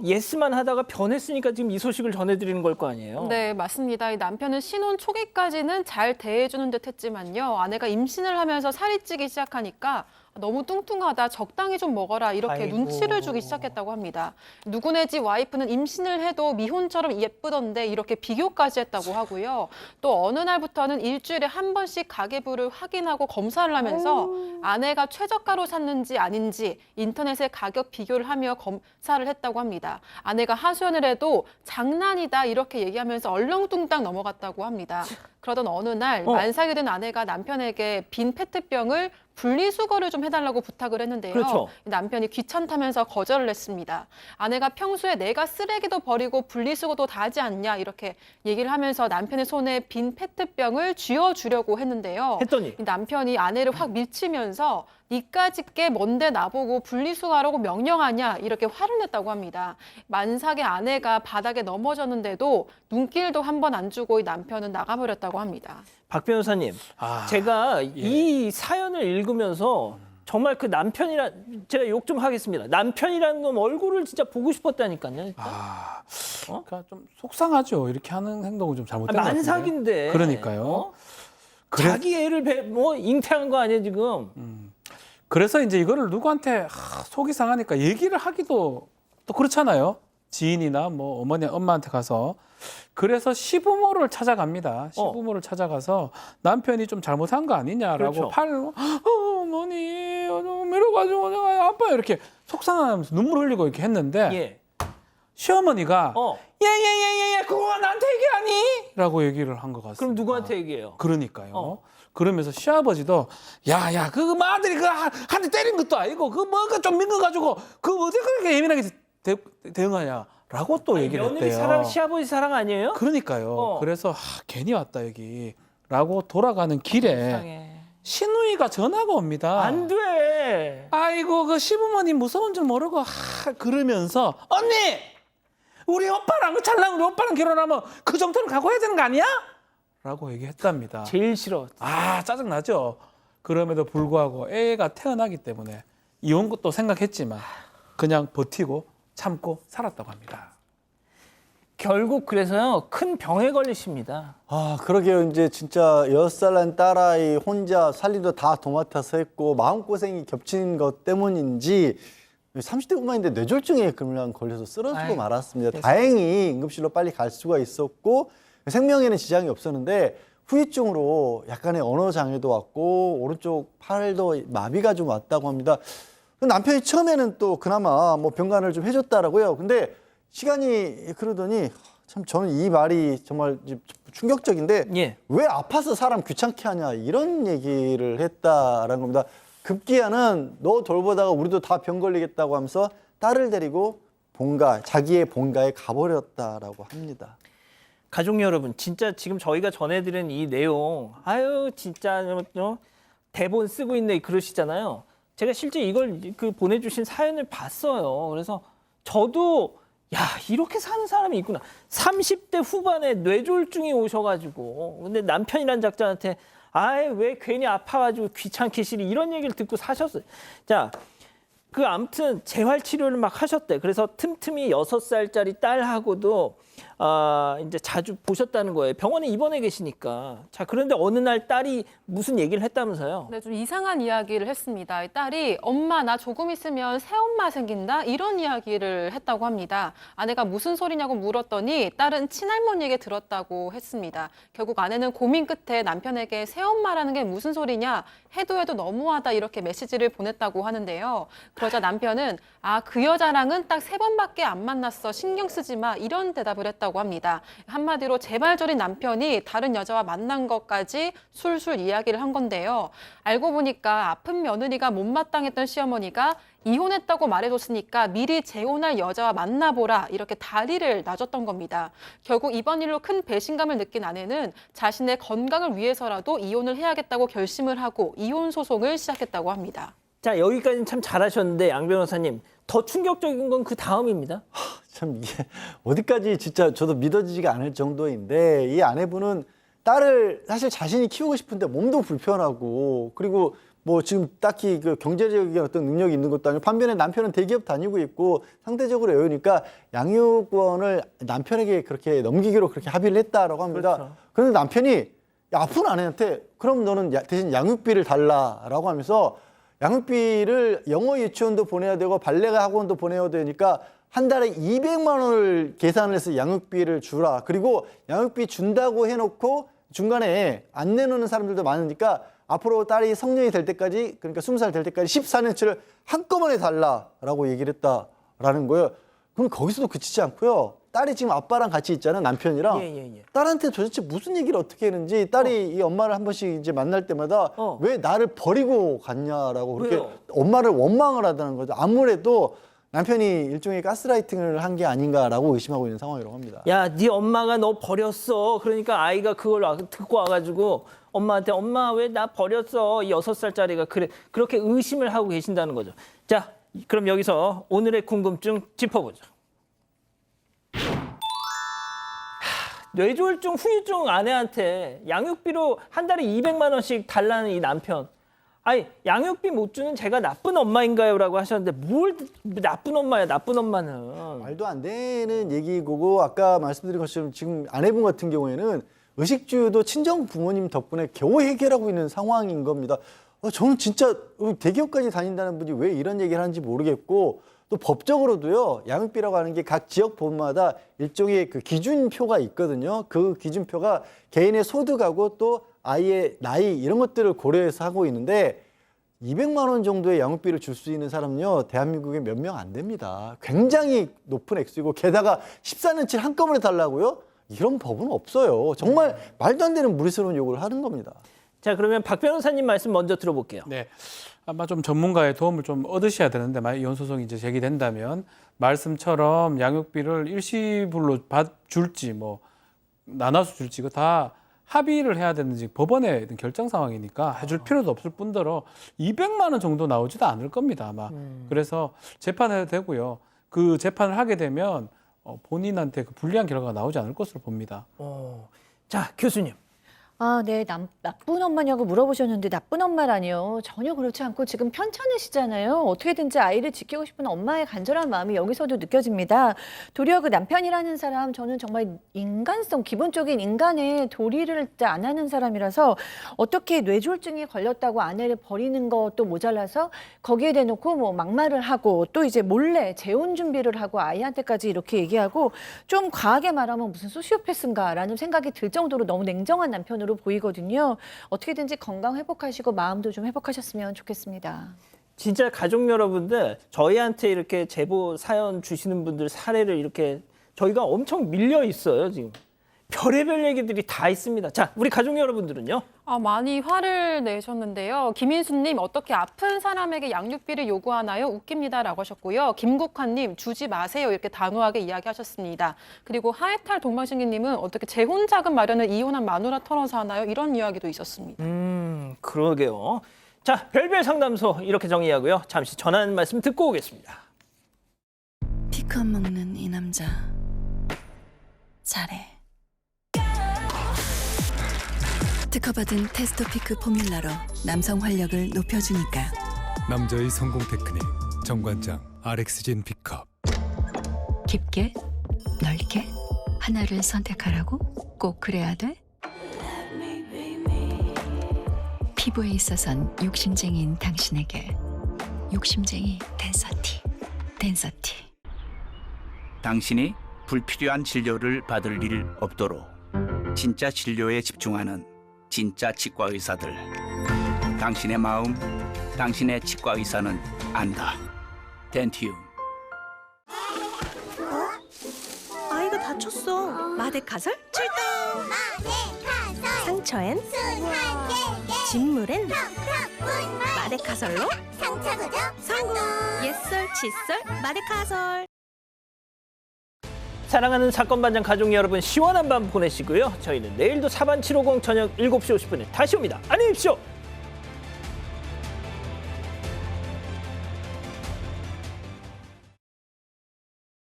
예스만 하다가 변했으니까 지금 이 소식을 전해드리는 걸 거 아니에요? 네, 맞습니다. 이 남편은 신혼 초기까지는 잘 대해주는 듯 했지만요. 아내가 임신을 하면서 살이 찌기 시작하니까 너무 뚱뚱하다, 적당히 좀 먹어라 이렇게 아이고. 눈치를 주기 시작했다고 합니다. 누구네 집 와이프는 임신을 해도 미혼처럼 예쁘던데 이렇게 비교까지 했다고 하고요. 또 어느 날부터는 일주일에 한 번씩 가계부를 확인하고 검사를 하면서 아내가 최저가로 샀는지 아닌지 인터넷에 가격 비교를 하며 검사를 했다고 합니다. 아내가 하소연을 해도 장난이다 이렇게 얘기하면서 얼렁뚱땅 넘어갔다고 합니다. 그러던 어느 날 만삭이 된 아내가 남편에게 빈 페트병을 분리수거를 좀 해달라고 부탁을 했는데요. 그렇죠. 남편이 귀찮다면서 거절을 했습니다. 아내가 평소에 내가 쓰레기도 버리고 분리수거도 다 하지 않냐 이렇게 얘기를 하면서 남편의 손에 빈 페트병을 쥐어주려고 했는데요. 했더니 이 남편이 아내를 확 밀치면서 니까짓게 뭔데 나보고 분리수거하라고 명령하냐 이렇게 화를 냈다고 합니다. 만삭의 아내가 바닥에 넘어졌는데도 눈길도 한 번 안 주고 이 남편은 나가버렸다고 합니다. 박 변호사님, 제가 이 사연을 읽으면서 정말 그 남편이란 제가 욕 좀 하겠습니다. 남편이라는 놈 얼굴을 진짜 보고 싶었다니까요. 그러니까 좀 속상하죠. 이렇게 하는 행동은 좀 잘못된 것 같은데. 만삭인데. 그러니까요. 자기 애를 잉태한 거 아니에요 지금? 그래서 이제 이거를 누구한테 속이 상하니까 얘기를 하기도 또 그렇잖아요. 지인이나 뭐 어머니, 엄마한테 가서. 그래서 시부모를 찾아갑니다. 시부모를 찾아가서 남편이 좀 잘못한 거 아니냐라고 그렇죠. 어머니 좀 이래가지고 내가 아빠 이렇게 속상하면서 눈물 흘리고 이렇게 했는데 시어머니가 예예예예 그거 나한테 얘기하니? 라고 얘기를 한 것 같습니다. 그럼 누구한테 얘기해요? 그러니까요. 그러면서 시아버지도 야야 그 아들이 그 한 대 때린 것도 아니고 그 뭐가 좀 민거 가지고 그 어디 그렇게 예민하게 대응하냐라고 또 얘기를 며느리 했대요. 사랑 시아버지 사랑 아니에요? 그러니까요. 그래서 괜히 왔다 여기라고 돌아가는 길에 시누이가 전화가 옵니다. 안 돼. 아이고 그 시부모님 무서운 줄 모르고 그러면서 언니 우리 오빠랑 그 잘난 우리 오빠랑 결혼하면 그 정도는 각오해야 되는 거 아니야? 라고 얘기했답니다. 제일 싫어. 짜증나죠. 그럼에도 불구하고 애가 태어나기 때문에 이혼 것도 생각했지만 그냥 버티고 참고 살았다고 합니다. 결국 그래서요 큰 병에 걸리십니다. 그러게요. 이제 진짜 6살 난 딸아이 혼자 살림도 다 도맡아서 했고 마음고생이 겹친 것 때문인지 30대 후반인데 뇌졸중에 그냥 걸려서 쓰러지고 말았습니다. 다행히 응급실로 빨리 갈 수가 있었고 생명에는 지장이 없었는데 후유증으로 약간의 언어 장애도 왔고 오른쪽 팔도 마비가 좀 왔다고 합니다. 남편이 처음에는 또 그나마 뭐 병간을 좀 해줬다라고요. 근데 시간이 그러더니 참 저는 이 말이 정말 충격적인데 왜 아파서 사람 귀찮게 하냐 이런 얘기를 했다라는 겁니다. 급기야는 너 돌보다가 우리도 다 병 걸리겠다고 하면서 딸을 데리고 자기의 본가에 가버렸다라고 합니다. 가족 여러분, 진짜 지금 저희가 전해드린 이 내용, 진짜 대본 쓰고 있네 그러시잖아요. 제가 실제 이걸 보내주신 사연을 봤어요. 그래서 저도 이렇게 사는 사람이 있구나. 30대 후반에 뇌졸중이 오셔가지고 근데 남편이란 작자한테 왜 괜히 아파가지고 귀찮게 시리 이런 얘기를 듣고 사셨어요. 자, 아무튼 재활치료를 막 하셨대. 그래서 틈틈이 6살짜리 딸하고도 이제 자주 보셨다는 거예요. 병원에 입원해 계시니까. 자, 그런데 어느 날 딸이 무슨 얘기를 했다면서요? 네, 좀 이상한 이야기를 했습니다. 이 딸이 엄마 나 조금 있으면 새엄마 생긴다 이런 이야기를 했다고 합니다. 아내가 무슨 소리냐고 물었더니 딸은 친할머니에게 들었다고 했습니다. 결국 아내는 고민 끝에 남편에게 새엄마라는 게 무슨 소리냐 해도 너무하다 이렇게 메시지를 보냈다고 하는데요. 그러자 남편은 그 여자랑은 딱 3번밖에 안 만났어 신경 쓰지 마 이런 대답을 했다고 있었다고 합니다. 한마디로 재발절인 남편이 다른 여자와 만난 것까지 술술 이야기를 한 건데요. 알고 보니까 아픈 며느리가 못마땅했던 시어머니가 이혼했다고 말해줬으니까 미리 재혼할 여자와 만나보라 이렇게 다리를 놔줬던 겁니다. 결국 이번 일로 큰 배신감을 느낀 아내는 자신의 건강을 위해서라도 이혼을 해야겠다고 결심을 하고 이혼 소송을 시작했다고 합니다. 자, 여기까지는 참 잘하셨는데 양 변호사님, 더 충격적인 건 그 다음입니다. 참 이게 어디까지 진짜 저도 믿어지지가 않을 정도인데 이 아내분은 딸을 사실 자신이 키우고 싶은데 몸도 불편하고 그리고 뭐 지금 딱히 그 경제적인 어떤 능력이 있는 것도 아니고 반면에 남편은 대기업 다니고 있고 상대적으로 여유니까 양육권을 남편에게 그렇게 넘기기로 그렇게 합의를 했다라고 합니다. 그렇죠. 그런데 남편이 아픈 아내한테 그럼 너는 대신 양육비를 달라라고 하면서 양육비를 영어 유치원도 보내야 되고 발레 학원도 보내야 되니까 한 달에 200만 원을 계산을 해서 양육비를 주라. 그리고 양육비 준다고 해놓고 중간에 안 내놓는 사람들도 많으니까 앞으로 딸이 성년이 될 때까지 그러니까 20살 될 때까지 14년치를 한꺼번에 달라라고 얘기를 했다라는 거예요. 그럼 거기서도 그치지 않고요. 딸이 지금 아빠랑 같이 있잖아요. 남편이랑. 예. 딸한테 도대체 무슨 얘기를 어떻게 했는지 딸이 이 엄마를 한 번씩 이제 만날 때마다 왜 나를 버리고 갔냐라고 그렇게 왜요? 엄마를 원망을 하다는 거죠. 아무래도 남편이 일종의 가스라이팅을 한 게 아닌가라고 의심하고 있는 상황이라고 합니다. 야, 네 엄마가 너 버렸어. 그러니까 아이가 그걸 듣고 와가지고 엄마한테 엄마 왜 나 버렸어? 6살짜리가 그렇게 의심을 하고 계신다는 거죠. 자, 그럼 여기서 오늘의 궁금증 짚어보죠. 뇌졸중, 후유증 아내한테 양육비로 한 달에 200만 원씩 달라는 이 남편. 아니, 양육비 못 주는 제가 나쁜 엄마인가요? 라고 하셨는데 뭘 나쁜 엄마야, 나쁜 엄마는. 말도 안 되는 얘기고 아까 말씀드린 것처럼 지금 아내분 같은 경우에는 의식주도 친정 부모님 덕분에 겨우 해결하고 있는 상황인 겁니다. 저는 진짜 대기업까지 다닌다는 분이 왜 이런 얘기를 하는지 모르겠고 또 법적으로도요. 양육비라고 하는 게 각 지역 법마다 일종의 그 기준표가 있거든요. 그 기준표가 개인의 소득하고 또 아이의 나이 이런 것들을 고려해서 하고 있는데 200만 원 정도의 양육비를 줄 수 있는 사람은요. 대한민국에 몇 명 안 됩니다. 굉장히 높은 액수이고 게다가 14년치를 한꺼번에 달라고요? 이런 법은 없어요. 정말 말도 안 되는 무리스러운 요구를 하는 겁니다. 자, 그러면 박 변호사님 말씀 먼저 들어볼게요. 네. 아마 좀 전문가의 도움을 좀 얻으셔야 되는데 만약 이혼 소송이 이제 제기된다면 말씀처럼 양육비를 일시불로 줄지 뭐 나눠서 줄지 이거 다 합의를 해야 되는지 법원의 결정 상황이니까 해줄 필요도 없을 뿐더러 200만 원 정도 나오지도 않을 겁니다 아마. 그래서 재판해도 되고요. 그 재판을 하게 되면 본인한테 그 불리한 결과가 나오지 않을 것으로 봅니다. 자, 교수님. 아, 네. 나쁜 엄마냐고 물어보셨는데 나쁜 엄마라니요. 전혀 그렇지 않고 지금 편찮으시잖아요. 어떻게든지 아이를 지키고 싶은 엄마의 간절한 마음이 여기서도 느껴집니다. 도리어 그 남편이라는 사람 저는 정말 인간성, 기본적인 인간의 도리를 안 하는 사람이라서 어떻게 뇌졸중에 걸렸다고 아내를 버리는 것도 모자라서 거기에 대놓고 뭐 막말을 하고 또 이제 몰래 재혼 준비를 하고 아이한테까지 이렇게 얘기하고 좀 과하게 말하면 무슨 소시오패스인가라는 생각이 들 정도로 너무 냉정한 남편으로 보이거든요. 어떻게든지 건강 회복하시고 마음도 좀 회복하셨으면 좋겠습니다. 진짜 가족 여러분들 저희한테 이렇게 제보 사연 주시는 분들 사례를 이렇게 저희가 엄청 밀려 있어요. 지금 별의별 얘기들이 다 있습니다. 자, 우리 가족 여러분들은요? 많이 화를 내셨는데요. 김인수님, 어떻게 아픈 사람에게 양육비를 요구하나요? 웃깁니다라고 하셨고요. 김국환님, 주지 마세요. 이렇게 단호하게 이야기하셨습니다. 그리고 하에탈 동방신기님은 어떻게 재혼 자금 마련을 이혼한 마누라 털어서 하나요? 이런 이야기도 있었습니다. 그러게요. 자, 별별 상담소 이렇게 정리하고요. 잠시 전하는 말씀 듣고 오겠습니다. 피컷 먹는 이 남자 잘해. 특허받은 테스토피크 포뮬러로 남성 활력을 높여주니까. 남자의 성공 테크닉 정관장 RX진 B컵. 깊게 넓게 하나를 선택하라고? 꼭 그래야 돼? 피부에 있어선 욕심쟁이인 당신에게 욕심쟁이 덴서티. 당신이 불필요한 진료를 받을 일 없도록 진짜 진료에 집중하는 진짜 치과 의사들. 당신의 마음, 당신의 치과 의사는 안다. 덴티움. 아이가 다쳤어. 마데카설 출동. 상처엔 진물엔 마데카설로 성공. 옛설 칫솔 마데카설. 사랑하는 사건반장 가족 여러분, 시원한 밤 보내시고요. 저희는 내일도 사반 750 저녁 7시 50분에 다시 옵니다. 안녕히 계십시오.